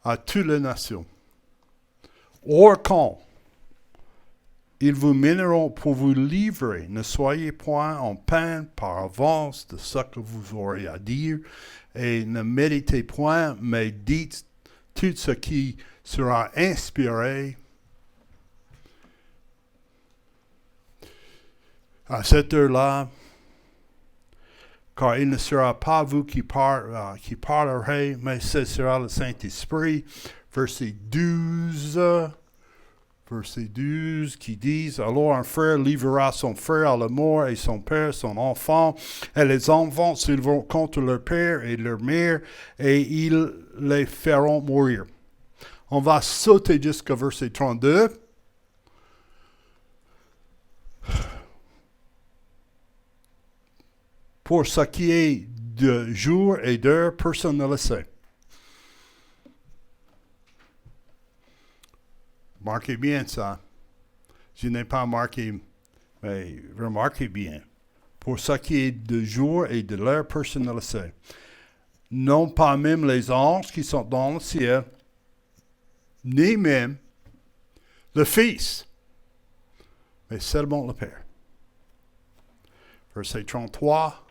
à toutes les nations. Or quand ils vous mèneront pour vous livrer, ne soyez point en peine par avance de ce que vous aurez à dire, et ne méditez point, mais dites tout ce qui sera inspiré. À cette heure-là, car il ne sera pas vous qui parlerez, mais ce sera le Saint-Esprit. Verset 12. Verset 12 qui dit, « Alors un frère livrera son frère à la mort et son père son enfant, et les enfants s'élèveront contre leur père et leur mère, et ils les feront mourir. » On va sauter jusqu'au verset 32. Pour ce qui est de jour et d'heure, personne ne le sait. Marquez bien ça. Je n'ai pas marqué, mais remarquez bien. Pour ce qui est de jour et de l'heure, personne ne le sait. Non pas même les anges qui sont dans le ciel, ni même le Fils, mais seulement le Père. Verset 33.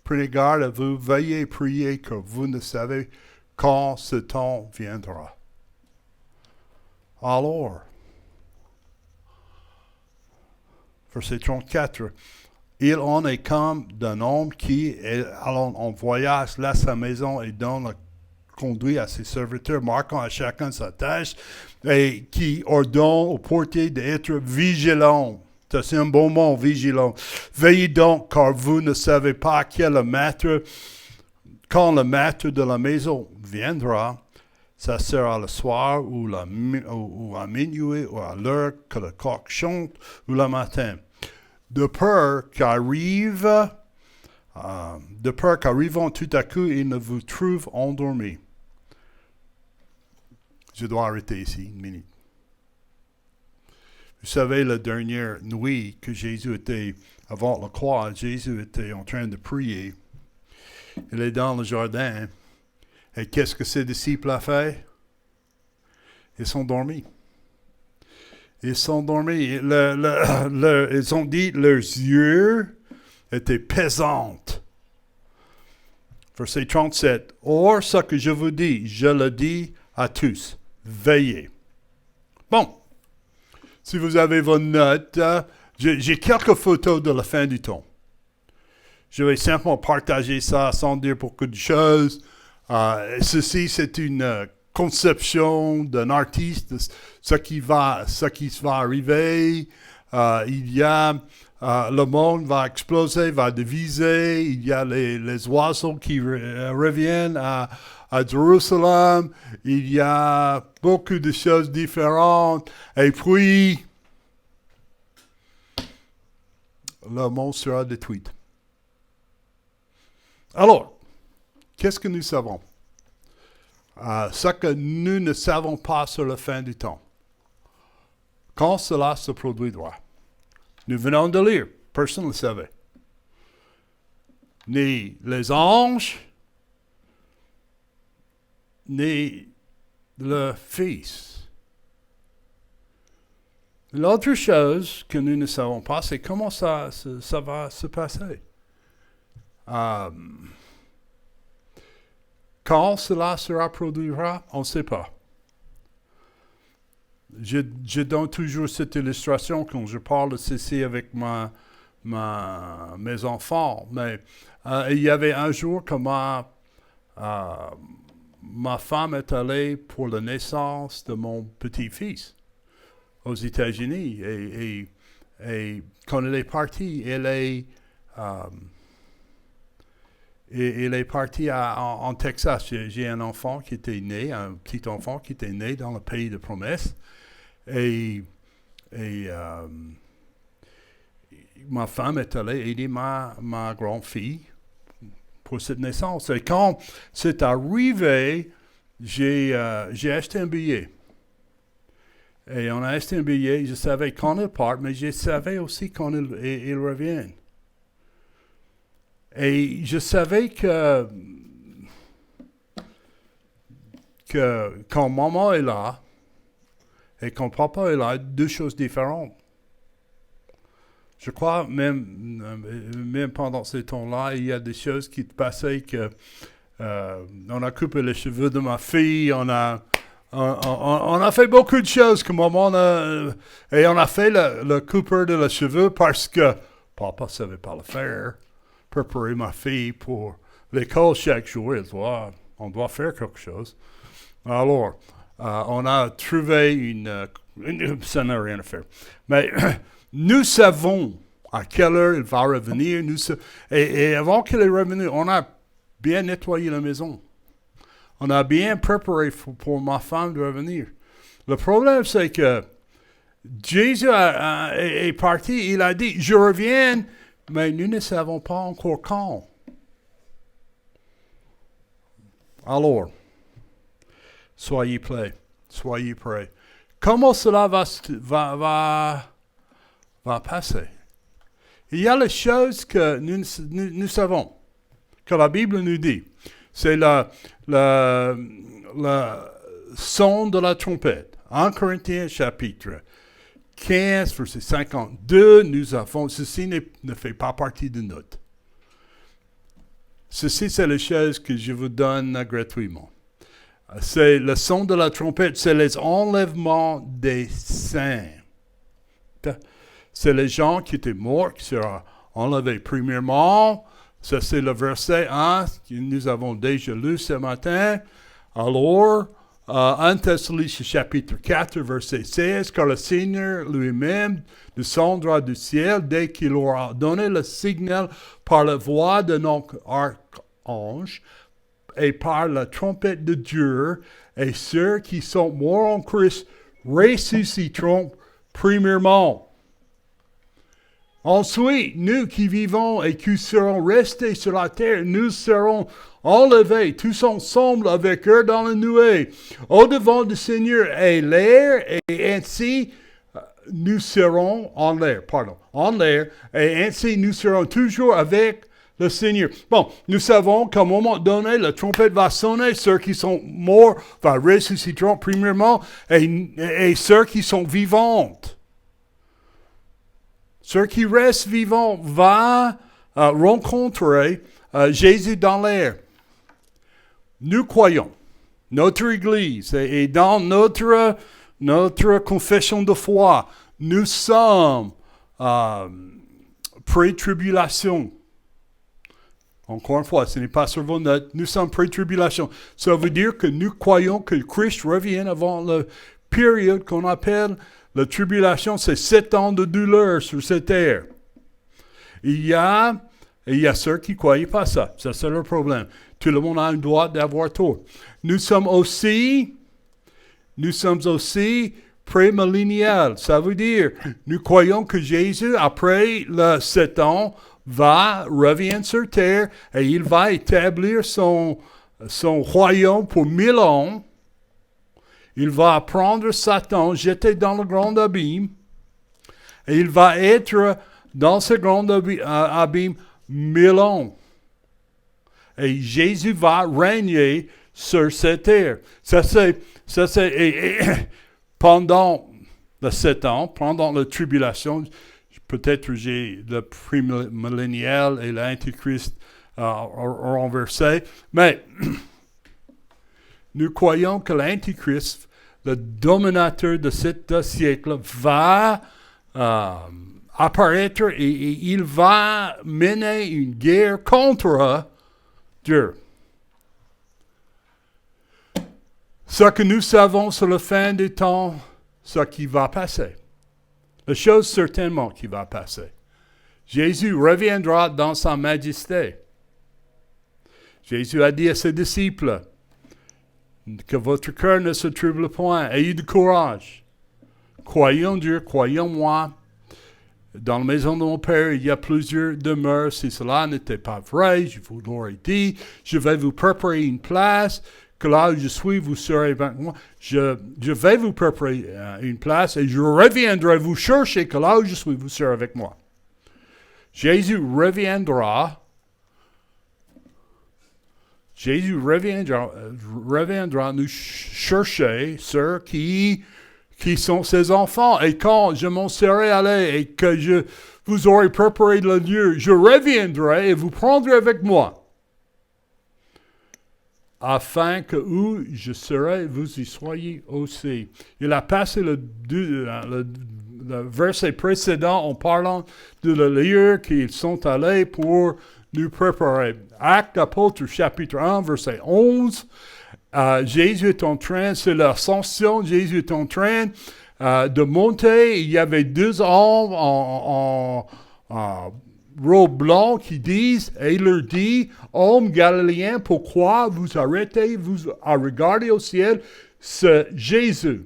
Prenez garde à vous, veillez et priez, car vous ne savez quand ce temps viendra. Alors, verset 34, il en est comme d'un homme qui est allant en voyage, laisse sa maison et donne le conduit à ses serviteurs, marquant à chacun sa tâche, et qui ordonne aux portiers d'être vigilants. Ça, c'est un bon mot, vigilant. Veillez donc, car vous ne savez pas quand le maître de la maison viendra. Ça sera le soir ou à minuit ou à l'heure que le coq chante ou le matin. De peur qu'arrivant tout à coup, il ne vous trouve endormi. Je dois arrêter ici une minute. Vous savez, la dernière nuit que Jésus était avant la croix, Jésus était en train de prier. Il est dans le jardin. Et qu'est-ce que ses disciples ont fait? Ils sont dormis. Ils sont dormis. Ils ont dit leurs yeux étaient pesants. Verset 37. Or, ce que je vous dis, je le dis à tous. Veillez. Bon. Si vous avez vos notes, j'ai quelques photos de la fin du temps. Je vais simplement partager ça sans dire beaucoup de choses. Ceci, c'est une conception d'un artiste de ce qui va arriver. Le monde va exploser, va diviser. Il y a les oiseaux qui reviennent à Jérusalem. Il y a beaucoup de choses différentes. Et puis, le monde sera détruit. Alors, qu'est-ce que nous savons? Ce que nous ne savons pas sur la fin du temps. Quand cela se produira. Nous venons de lire. Personne ne le savait. Ni les anges, ni le Fils. L'autre chose que nous ne savons pas, c'est comment ça va se passer. Quand cela sera produira, on ne sait pas. Je donne toujours cette illustration quand je parle de ceci avec mes enfants. Mais il y avait un jour que ma femme est allée pour la naissance de mon petit-fils aux États-Unis. Et quand elle est partie, elle est partie en Texas. J'ai un enfant qui était né, un petit enfant qui était né dans le pays de promesse. Et ma femme est allée aider ma grande-fille pour cette naissance. Et quand c'est arrivé, j'ai acheté un billet. Et on a acheté un billet. Je savais quand il part, mais je savais aussi quand il revient. Et je savais que quand maman est là et quand papa est là, deux choses différentes. Je crois même pendant ces temps-là, il y a des choses qui te passaient que on a coupé les cheveux de ma fille, on a fait beaucoup de choses que maman et on a fait le coupeur de les cheveux parce que papa ne savait pas le faire. Préparer ma fille pour l'école chaque jour, on doit faire quelque chose. Alors, on a trouvé une Ça n'a rien à faire. Mais nous savons à quelle heure il va revenir. Et avant qu'il est revenu, on a bien nettoyé la maison. On a bien préparé pour ma femme de revenir. Le problème, c'est que Jésus est parti. Il a dit, je reviens, mais nous ne savons pas encore quand. Alors, soyez prêts. Soyez prêts. Comment cela va passer? Il y a les choses que nous savons, que la Bible nous dit. C'est le son de la trompette. 1 Corinthiens chapitre 15, verset 52, nous avons, ceci ne fait pas partie de notes. Ceci, c'est les choses que je vous donne gratuitement. C'est le son de la trompette, c'est les enlèvements des saints. C'est les gens qui étaient morts, qui seront enlevés. Premièrement, ça c'est le verset 1 que nous avons déjà lu ce matin. Alors, 1 Thessaloniciens chapitre 4, verset 16, car le Seigneur lui-même descendra du ciel dès qu'il aura donné le signal par la voix de notre archange et par la trompette de Dieu, et ceux qui sont morts en Christ ressusciteront premièrement. Ensuite, nous qui vivons et qui serons restés sur la terre, nous serons enlevés tous ensemble avec eux dans la nuée, au-devant du Seigneur et l'air, et ainsi nous serons en l'air, et ainsi nous serons toujours avec le Seigneur. Bon, nous savons qu'à un moment donné, la trompette va sonner, ceux qui sont morts vont ressusciter premièrement, et ceux qui sont vivants. Ceux qui restent vivants vont rencontrer Jésus dans l'air. Nous croyons, notre Église et dans notre confession de foi, nous sommes pré-tribulation. Encore une fois, ce n'est pas sur vos notes, nous sommes pré-tribulation. Ça veut dire que nous croyons que Christ revienne avant la période qu'on appelle la tribulation, c'est 7 ans de douleur sur cette terre. Il y a ceux qui ne croient pas ça. Ça, c'est leur problème. Tout le monde a le droit d'avoir tort. Nous sommes aussi prémillénial. Ça veut dire, nous croyons que Jésus, après les 7 ans, revient sur terre et il va établir son royaume pour 1000 ans. Il va prendre Satan, jeter dans le grand abîme, et il va être dans ce grand abîme 1000 ans. Et Jésus va régner sur cette terre. Ça c'est pendant les 7 ans, pendant la tribulation, peut-être j'ai le prémillénial et l'Antichrist renversé, mais nous croyons que l'Antichrist, le dominateur de ce siècle, va apparaître et il va mener une guerre contre Dieu. Ce que nous savons sur la fin du temps, ce qui va passer. La chose certainement qui va passer. Jésus reviendra dans sa majesté. Jésus a dit à ses disciples, que votre cœur ne se trouble point. Ayez du courage. Croyons Dieu, croyons moi. Dans la maison de mon Père, il y a plusieurs demeures. Si cela n'était pas vrai, je vous l'aurais dit. Je vais vous préparer une place. Que là où je suis, vous serez avec moi. Je vais vous préparer une place et je reviendrai vous chercher. Que là où je suis, vous serez avec moi. Jésus reviendra nous chercher ceux qui sont ses enfants. Et quand je m'en serai allé et que je vous aurai préparé le lieu, je reviendrai et vous prendrai avec moi. Afin que où je serai, vous y soyez aussi. Il a passé le verset précédent en parlant de le lieu qu'ils sont allés pour nous préparer. Actes d'Apôtres, chapitre 1, verset 11. Jésus est en train, c'est l'ascension, Jésus est en train de monter. Il y avait 2 hommes en robe blanc qui disent, et il leur dit, hommes galiléens, pourquoi vous arrêtez-vous à regarder au ciel ce Jésus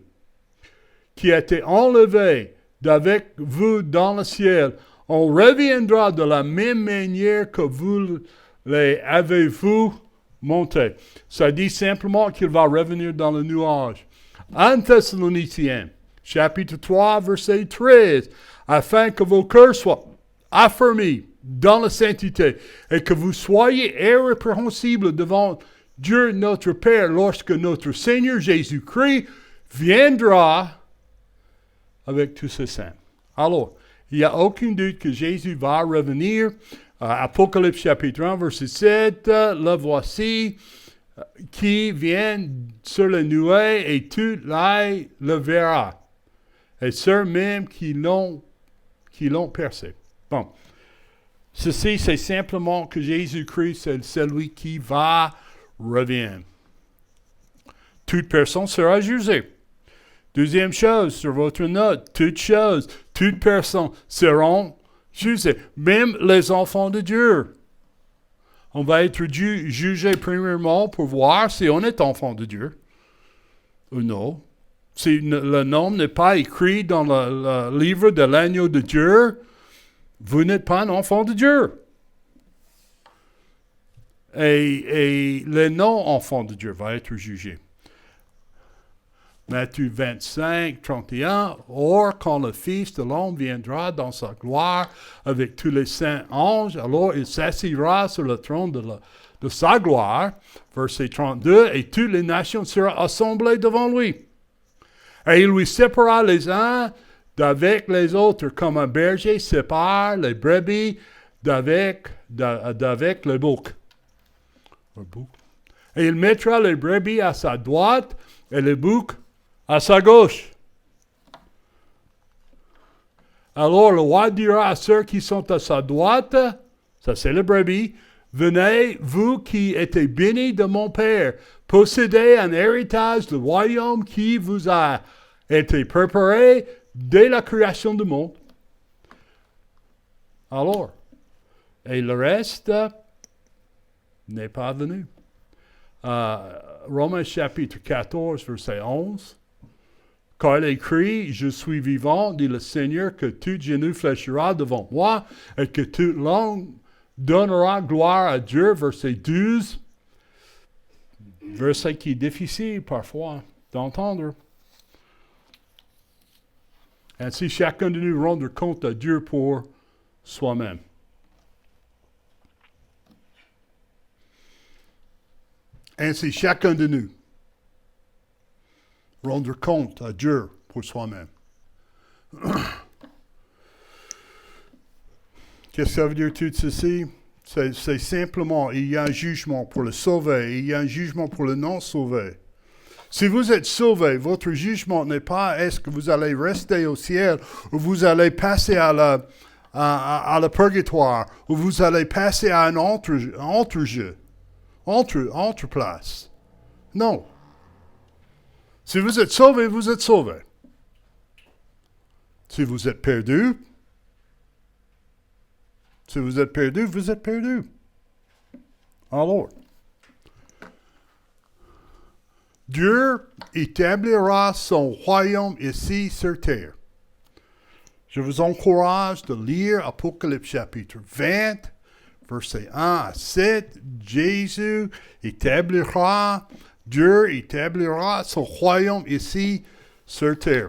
qui a été enlevé d'avec vous dans le ciel? On reviendra de la même manière que vous les avez-vous montés. Ça dit simplement qu'il va revenir dans le nuage. 1 Thessaloniciens, chapitre 3, verset 13, afin que vos cœurs soient affermis dans la sainteté et que vous soyez irrépréhensibles devant Dieu notre Père lorsque notre Seigneur Jésus-Christ viendra avec tous ses saints. Alors, il n'y a aucun doute que Jésus va revenir. Apocalypse chapitre 1, verset 7, le voici qui vient sur les nuées et tout l'œil le verra. Et ceux-mêmes qui l'ont percé. Bon. Ceci, c'est simplement que Jésus-Christ, c'est celui qui va revenir. Toute personne sera jugée. Deuxième chose, sur votre note, toute personne seront jugées, même les enfants de Dieu. On va être jugé premièrement pour voir si on est enfant de Dieu ou non. Si le nom n'est pas écrit dans le livre de l'agneau de Dieu, vous n'êtes pas un enfant de Dieu. Et le non-enfant de Dieu va être jugé. Matthieu 25, 31, « Or, quand le Fils de l'homme viendra dans sa gloire avec tous les saints anges, alors il s'assiera sur le trône de sa gloire. » Verset 32, « Et toutes les nations seront assemblées devant lui. Et il lui séparera les uns d'avec les autres, comme un berger sépare les brebis d'avec les boucs. Et il mettra les brebis à sa droite et les boucs à sa gauche. Alors le roi dira à ceux qui sont à sa droite, ça c'est les brebis, venez, vous qui êtes bénis de mon Père, possédez un héritage du royaume qui vous a été préparé dès la création du monde. Alors, et le reste n'est pas venu. Romains chapitre 14, verset 11. Car il est écrit, « Je suis vivant, dit le Seigneur, que tout genou fléchira devant moi, et que toute langue donnera gloire à Dieu. » Verset 12. Verset qui est difficile parfois d'entendre. Ainsi, chacun de nous rendre compte à Dieu pour soi-même. Ainsi, chacun de nous rendre compte à Dieu pour soi-même. Qu'est-ce que ça veut dire tout ceci? C'est simplement, il y a un jugement pour le sauvé, et il y a un jugement pour le non-sauvé. Si vous êtes sauvé, votre jugement n'est pas est-ce que vous allez rester au ciel, ou vous allez passer à la purgatoire, ou vous allez passer à un entre-jeu, entre-place. Non. Si vous êtes sauvé, vous êtes sauvé. Si vous êtes perdu, vous êtes perdu. Alors, Dieu établira son royaume ici sur terre. Je vous encourage de lire Apocalypse chapitre 20, versets 1 à 7. Dieu établira son royaume ici sur terre.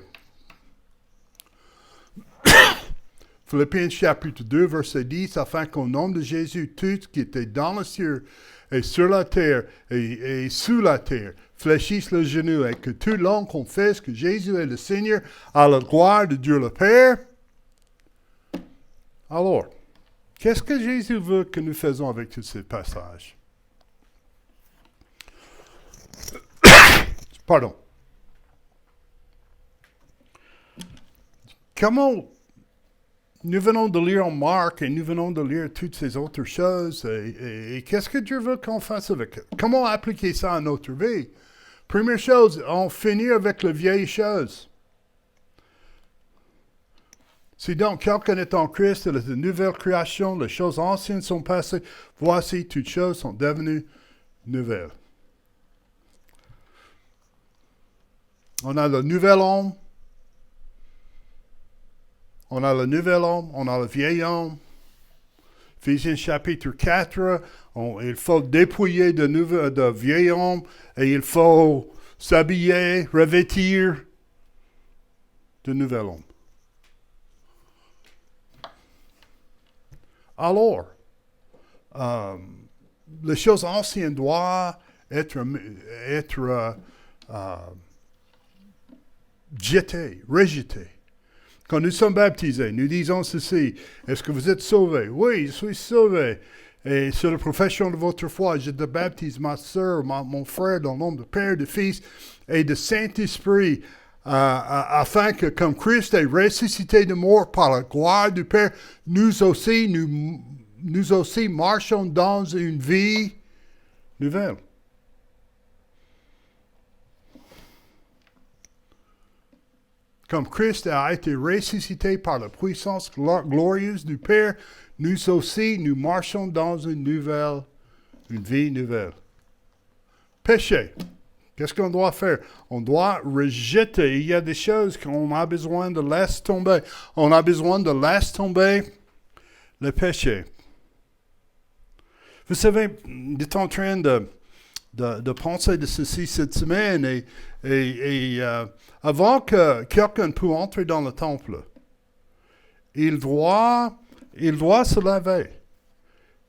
Philippiens chapitre 2, verset 10, afin qu'au nom de Jésus, tout ce qui était dans le ciel et sur la terre et sous la terre fléchisse le genou et que tout l'homme confesse que Jésus est le Seigneur à la gloire de Dieu le Père. Alors, qu'est-ce que Jésus veut que nous faisons avec tous ces passages? Pardon. Comment nous venons de lire en Marc et nous venons de lire toutes ces autres choses et qu'est-ce que Dieu veut qu'on fasse avec? Comment appliquer ça à notre vie? Première chose, on finit avec les vieilles choses. Si donc quelqu'un est en Christ, il est une nouvelle création, les choses anciennes sont passées, voici, toutes choses sont devenues nouvelles. On a le nouvel homme, on a le nouvel homme, on a le vieil homme. Ephésiens chapitre 4, il faut dépouiller de vieil homme et il faut s'habiller, revêtir de nouvel homme. Alors, les choses anciennes doivent être jetées, rejetées. Quand nous sommes baptisés, nous disons ceci, est-ce que vous êtes sauvés? Oui, je suis sauvé. Et sur la profession de votre foi, je te baptise, ma soeur, mon frère, dans le nom du Père, du Fils et du Saint-Esprit, afin que, comme Christ est ressuscité de mort par la gloire du Père, nous aussi marchons dans une vie nouvelle. Comme Christ a été ressuscité par la puissance glorieuse du Père, nous aussi, nous marchons dans une vie nouvelle. Péché. Qu'est-ce qu'on doit faire? On doit rejeter. Il y a des choses qu'on a besoin de laisser tomber. On a besoin de laisser tomber le péché. Vous savez, j'étais en train de penser de ceci cette semaine et avant que quelqu'un puisse entrer dans le temple, il doit se laver.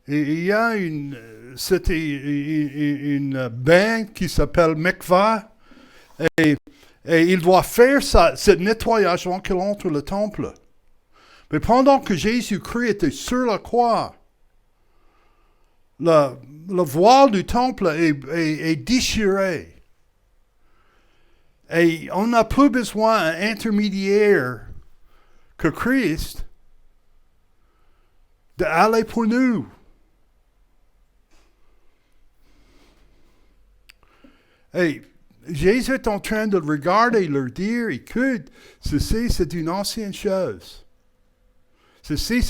Et il y a une bain qui s'appelle mikvah et il doit faire ce nettoyage avant qu'il entre le temple. Mais pendant que Jésus-Christ était sur la croix, le voile du temple est déchiré. Et on n'a plus besoin d'un intermédiaire que Christ d'aller pour nous. Et Jésus est en train de le regarder et leur dire, écoute, ceci c'est une ancienne chose. Ceci,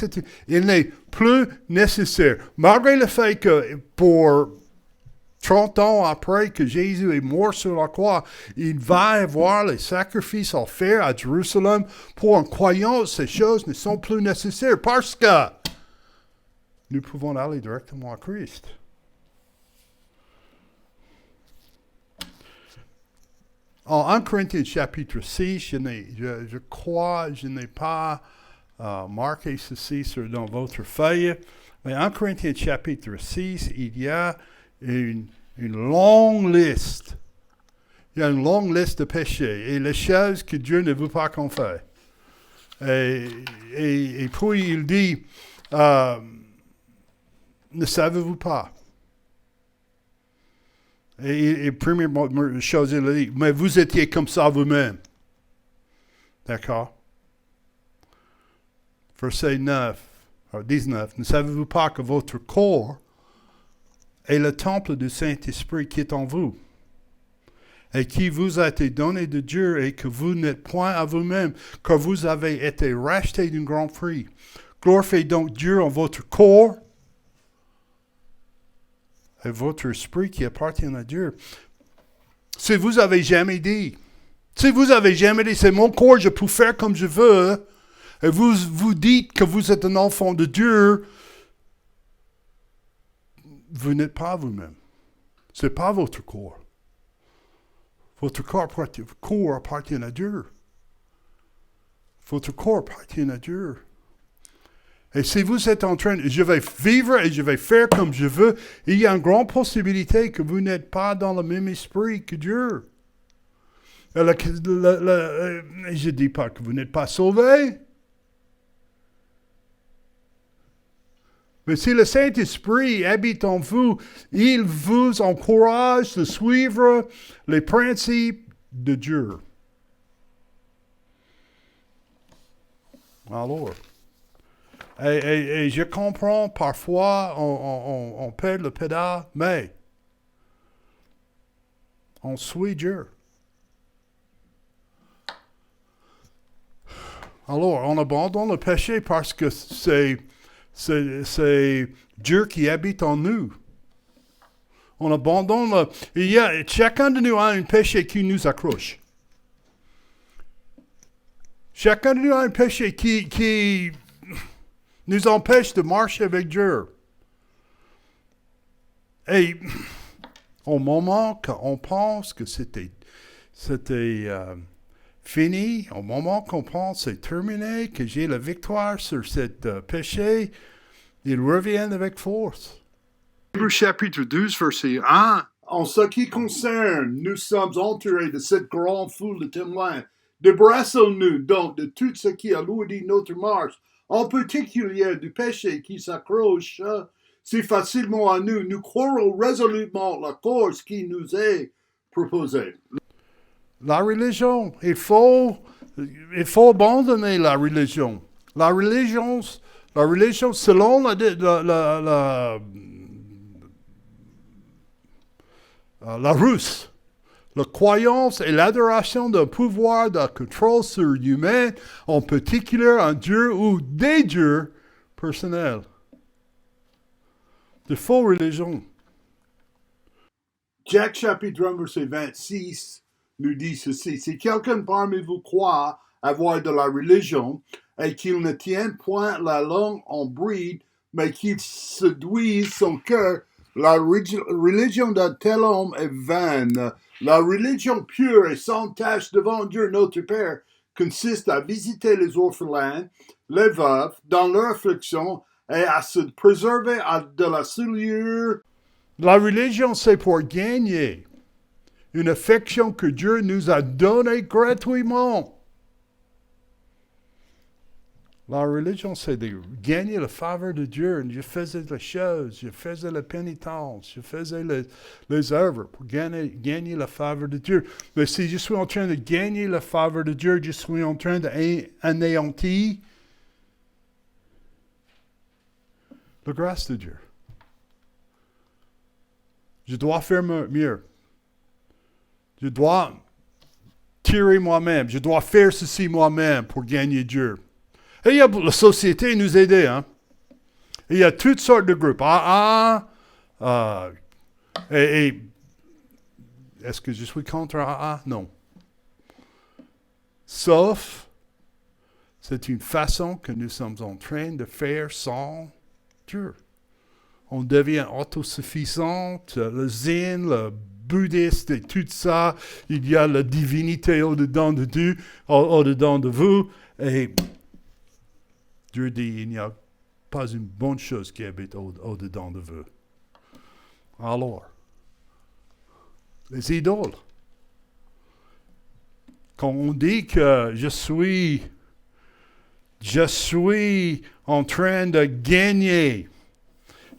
il n'est plus nécessaire. Malgré le fait que pour 30 ans après que Jésus est mort sur la croix, il va avoir les sacrifices à faire à Jérusalem. Pour un croyant, ces choses ne sont plus nécessaires parce que nous pouvons aller directement à Christ. En 1 Corinthiens chapitre 6, je crois, je n'ai pas marqué ceci dans votre feuille, mais en 1 Corinthiens chapitre 6, il y a une longue liste. Il y a une longue liste de péchés et les choses que Dieu ne veut pas qu'on fasse. Et puis il dit, ne savez-vous pas? Et première chose, il dit, mais vous étiez comme ça vous-même. D'accord? Verset 19. Ne savez-vous pas que votre corps est le temple du Saint-Esprit qui est en vous, et qui vous a été donné de Dieu, et que vous n'êtes point à vous-même, que vous avez été rachetés d'un grand prix. Glorifiez donc Dieu en votre corps et votre esprit qui appartiennent à Dieu. Si vous avez jamais dit, c'est mon corps, je peux faire comme je veux, et vous dites que vous êtes un enfant de Dieu, vous n'êtes pas vous-même. Ce n'est pas votre corps. Votre corps appartient à Dieu. Votre corps appartient à Dieu. Et si vous êtes en train, je vais vivre et je vais faire comme je veux, il y a une grande possibilité que vous n'êtes pas dans le même esprit que Dieu. Je ne dis pas que vous n'êtes pas sauvés. Mais si le Saint-Esprit habite en vous, il vous encourage de suivre les principes de Dieu. Alors, et je comprends, parfois, on perd le pédale, mais on suit Dieu. Alors, on abandonne le péché parce que c'est Dieu qui habite en nous. On abandonne chacun de nous a un péché qui nous accroche. Chacun de nous a un péché qui nous empêche de marcher avec Dieu. Et au moment qu'on pense que c'était fini, au moment qu'on pense que c'est terminé, que j'ai la victoire sur ce péché, ils reviennent avec force. Hébreux chapitre 12, verset 1. En ce qui concerne, nous sommes entourés de cette grande foule de témoins. Débarrassons-nous donc de tout ce qui alourdit notre marche, en particulier du péché qui s'accroche si facilement à nous. Nous courons résolument la course qui nous est proposée. La religion, il faut abandonner la religion. La religion selon la Russe, la croyance et l'adoration d'un pouvoir de contrôle surhumain, en particulier un Dieu ou des dieux personnels. De faux religions. Jacques chapitre 1, verset 26 nous dit ceci. Si quelqu'un parmi vous croit avoir de la religion et qu'il ne tienne point la langue en bride, mais qu'il séduise son cœur, la religion d'un tel homme est vaine. La religion pure et sans tache devant Dieu notre Père consiste à visiter les orphelins, les veuves, dans leur affliction et à se préserver de la souillure. La religion, c'est pour gagner une affection que Dieu nous a donnée gratuitement. La religion, c'est de gagner la faveur de Dieu. Je faisais les choses, je faisais la pénitence, je faisais les œuvres pour gagner la faveur de Dieu. Mais si je suis en train de gagner la faveur de Dieu, je suis en train d'anéantir la grâce de Dieu. Je dois faire mieux. Je dois tirer moi-même. Je dois faire ceci moi-même pour gagner Dieu. Et il y a la société nous aider, hein. Et il y a toutes sortes de groupes. Est-ce que je suis contre AA? Non. Sauf, c'est une façon que nous sommes en train de faire sans Dieu. On devient autosuffisant, le zen, le bouddhiste et tout ça. Il y a la divinité au-dedans de Dieu, au-dedans de vous. Et Dieu dit, il n'y a pas une bonne chose qui habite au-dedans de vous. Alors, les idoles. Quand on dit que je suis en train de gagner,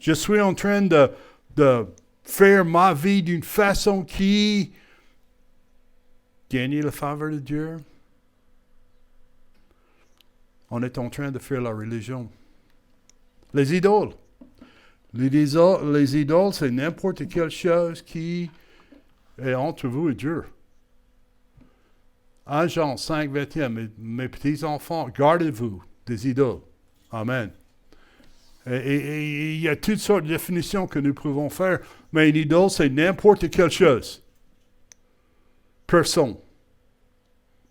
je suis en train de faire ma vie d'une façon qui gagne la faveur de Dieu, on est en train de faire la religion. Les idoles. Les idoles, c'est n'importe quelle chose qui est entre vous et Dieu. 1 Jean 5, 21, mes petits-enfants, gardez-vous des idoles. Amen. Et il y a toutes sortes de définitions que nous pouvons faire, mais une idole, c'est n'importe quelle chose. Personne.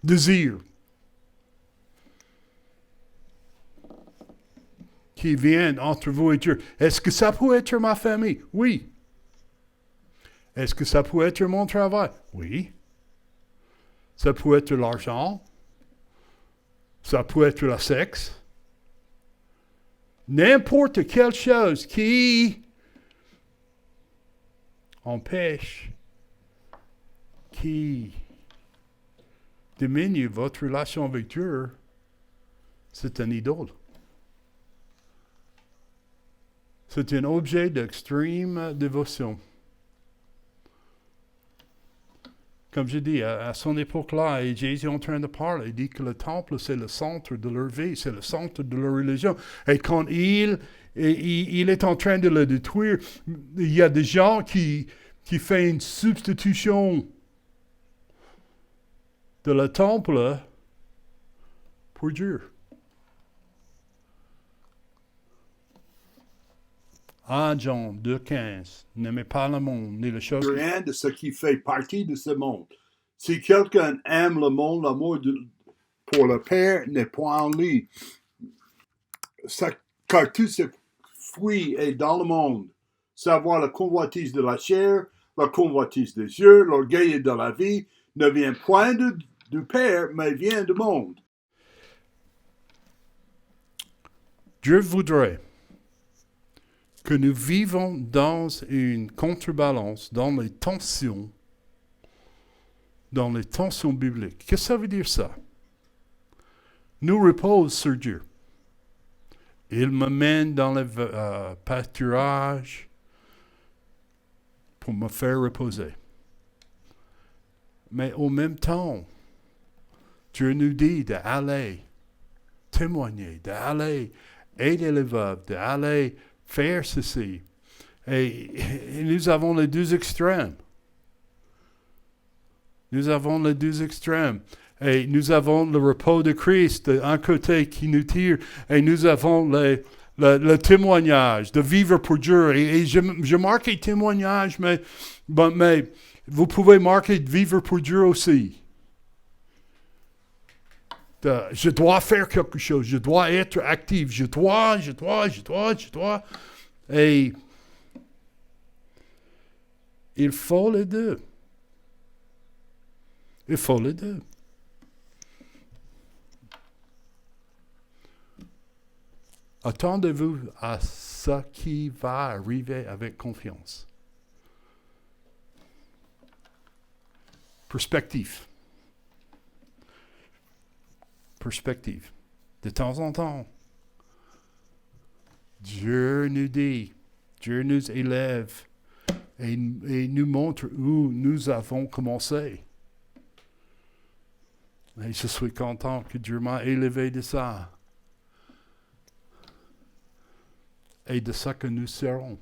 Désir. Qui viennent entre vous et Dieu. Est-ce que ça peut être ma famille? Oui. Est-ce que ça peut être mon travail? Oui. Ça peut être l'argent. Ça peut être le sexe. N'importe quelle chose qui empêche, qui diminue votre relation avec Dieu, c'est un idole. C'est un objet d'extrême dévotion. Comme je dis, à son époque-là, et Jésus est en train de parler, il dit que le temple, c'est le centre de leur vie, c'est le centre de leur religion. Et quand il est en train de le détruire, il y a des gens qui font une substitution de le temple pour Dieu. Ah, Jean 2,15. N'aimez pas le monde, ni les choses. Rien de ce qui fait partie de ce monde. Si quelqu'un aime le monde, l'amour pour le Père n'est point en lui. Car tout ce fruit est dans le monde. Savoir la convoitise de la chair, la convoitise des yeux, l'orgueil de la vie, ne vient point du Père, mais vient du monde. Dieu voudrait que nous vivons dans une contrebalance, dans les tensions bibliques. Qu'est-ce que ça veut dire ça? Nous repose sur Dieu. Il me mène dans le pâturage pour me faire reposer. Mais au même temps, Dieu nous dit d'aller témoigner, d'aller aider les veuves, d'aller faire ceci. Et nous avons les deux extrêmes. Nous avons les deux extrêmes. Et nous avons le repos de Christ d'un côté qui nous tire. Et nous avons le témoignage de vivre pour Dieu. Et je marque les témoignages, mais vous pouvez marquer de vivre pour Dieu aussi. Je dois faire quelque chose. Je dois être actif. Je dois. Et il faut les deux. Il faut les deux. Attendez-vous à ce qui va arriver avec confiance. Perspective. De temps en temps, Dieu nous dit, Dieu nous élève et nous montre où nous avons commencé. Et je suis content que Dieu m'a élevé de ça. Et de ça que nous serons.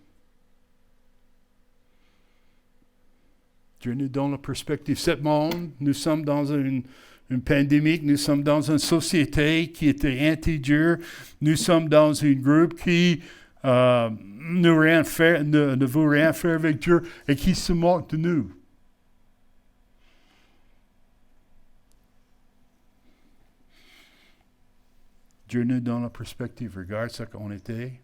Dieu nous donne la perspective. Ce monde, nous sommes dans une pandémie, nous sommes dans une société qui était anti-Dieu, nous sommes dans un groupe qui ne veut rien faire avec Dieu et qui se moque de nous. Dieu nous donne la perspective. Regarde ce qu'on était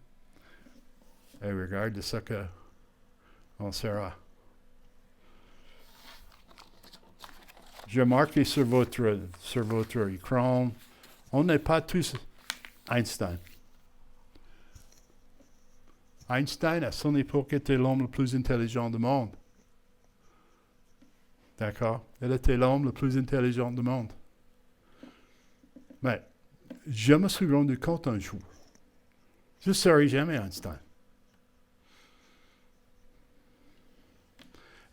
et regarde ce qu'on sera. J'ai marqué sur votre écran, on n'est pas tous Einstein. Einstein, à son époque, était l'homme le plus intelligent du monde. D'accord? Il était l'homme le plus intelligent du monde. Mais je me suis rendu compte un jour, je ne serai jamais Einstein.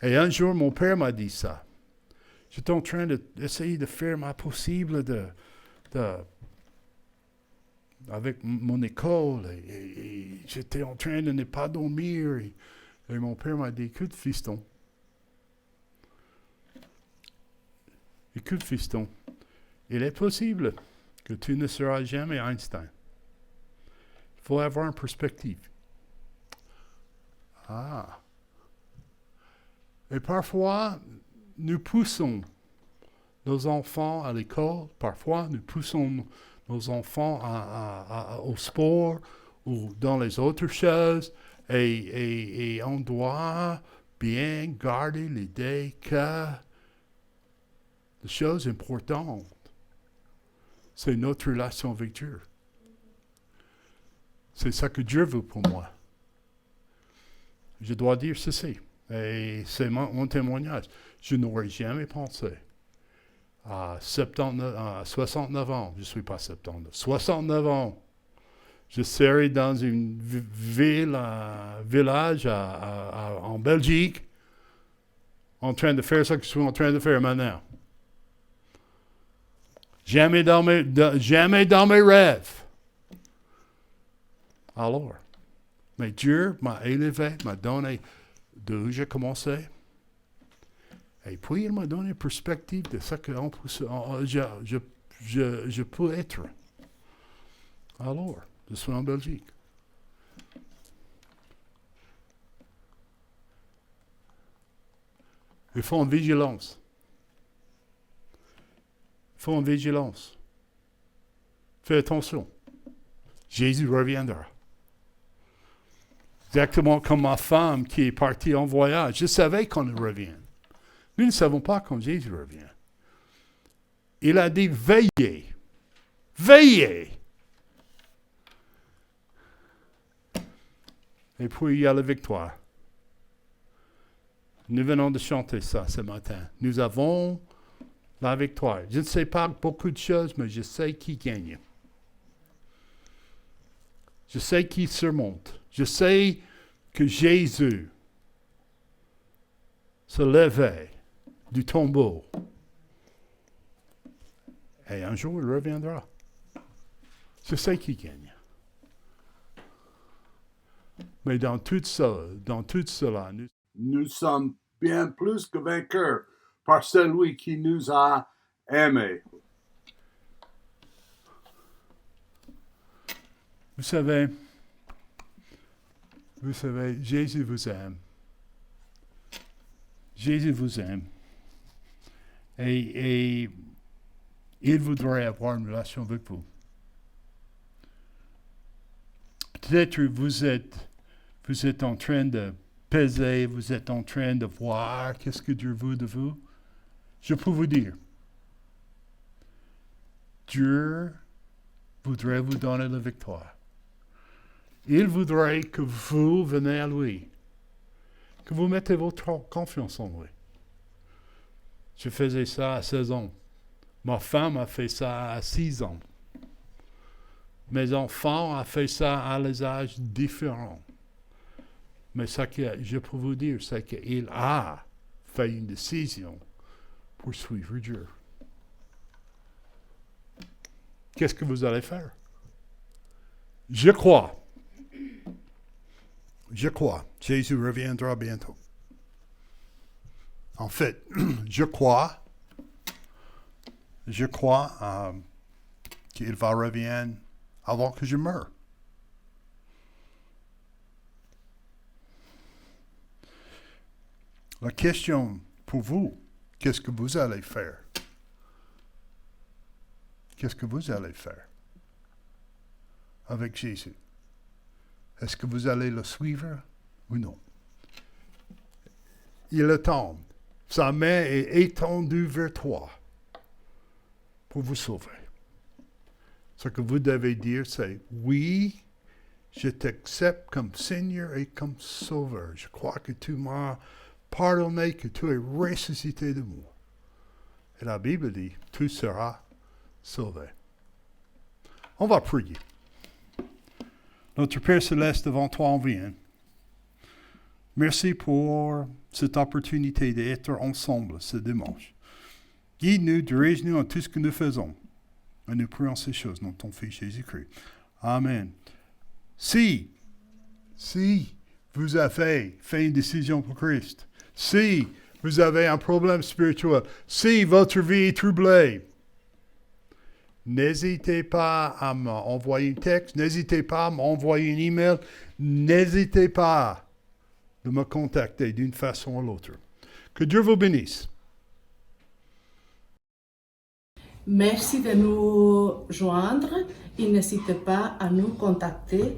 Et un jour, mon père m'a dit ça. J'étais en train d'essayer de faire ma possible avec mon école. Et j'étais en train de ne pas dormir. Et mon père m'a dit, écoute, fiston, il est possible que tu ne seras jamais Einstein. Il faut avoir une perspective. Ah. Et parfois, nous poussons nos enfants à l'école, parfois nous poussons nos enfants au sport ou dans les autres choses, et on doit bien garder l'idée que la chose importante, c'est notre relation avec Dieu. C'est ça que Dieu veut pour moi. Je dois dire ceci. Et c'est mon témoignage. Je n'aurais jamais pensé à 69 ans, je ne suis pas 79, 69 ans, je serai dans une village en Belgique en train de faire ce que je suis en train de faire maintenant. Jamais dans mes rêves. Alors, mais Dieu m'a élevé, m'a donné d'où j'ai commencé. Et puis, il m'a donné une perspective de ce que je peux être. Alors, je suis en Belgique. Il faut une vigilance. Il faut une vigilance. Fais attention. Jésus reviendra. Exactement comme ma femme qui est partie en voyage. Je savais qu'on revient. Nous ne savons pas quand Jésus revient. Il a dit veillez. Veillez. Et puis il y a la victoire. Nous venons de chanter ça ce matin. Nous avons la victoire. Je ne sais pas beaucoup de choses, mais je sais qui gagne. Je sais qui surmonte. Je sais que Jésus se levait du tombeau. Et un jour, il reviendra. Je sais qui gagne. Mais dans tout cela, Nous sommes bien plus que vainqueurs par celui qui nous a aimés. vous savez, Jésus vous aime. Jésus vous aime. Et il voudrait avoir une relation avec vous. Peut-être vous êtes en train de peser, vous êtes en train de voir qu'est-ce que Dieu veut de vous. Je peux vous dire, Dieu voudrait vous donner la victoire. Il voudrait que vous venez à lui, que vous mettez votre confiance en lui. Je faisais ça à 16 ans. Ma femme a fait ça à 6 ans. Mes enfants ont fait ça à des âges différents. Mais ce que je peux vous dire, c'est qu'il a fait une décision pour suivre Dieu. Qu'est-ce que vous allez faire? Je crois. Jésus reviendra bientôt. En fait, je crois qu'il va revenir avant que je meure. La question pour vous, qu'est-ce que vous allez faire? Qu'est-ce que vous allez faire avec Jésus? Est-ce que vous allez le suivre ou non? Il attend. Sa main est étendue vers toi pour vous sauver. Ce que vous devez dire, c'est oui, je t'accepte comme Seigneur et comme Sauveur. Je crois que tu m'as pardonné, que tu es ressuscité de moi. Et la Bible dit, tu seras sauvé. On va prier. Notre Père Céleste, devant toi on vient. Merci pour cette opportunité d'être ensemble ce dimanche. Guide-nous, dirige-nous en tout ce que nous faisons. Et nous prions ces choses dans ton Fils Jésus-Christ. Amen. Si vous avez fait une décision pour Christ, si vous avez un problème spirituel, si votre vie est troublée, n'hésitez pas à m'envoyer un texte, n'hésitez pas à m'envoyer un email, n'hésitez pas de me contacter d'une façon ou l'autre. Que Dieu vous bénisse. Merci de nous joindre et n'hésitez pas à nous contacter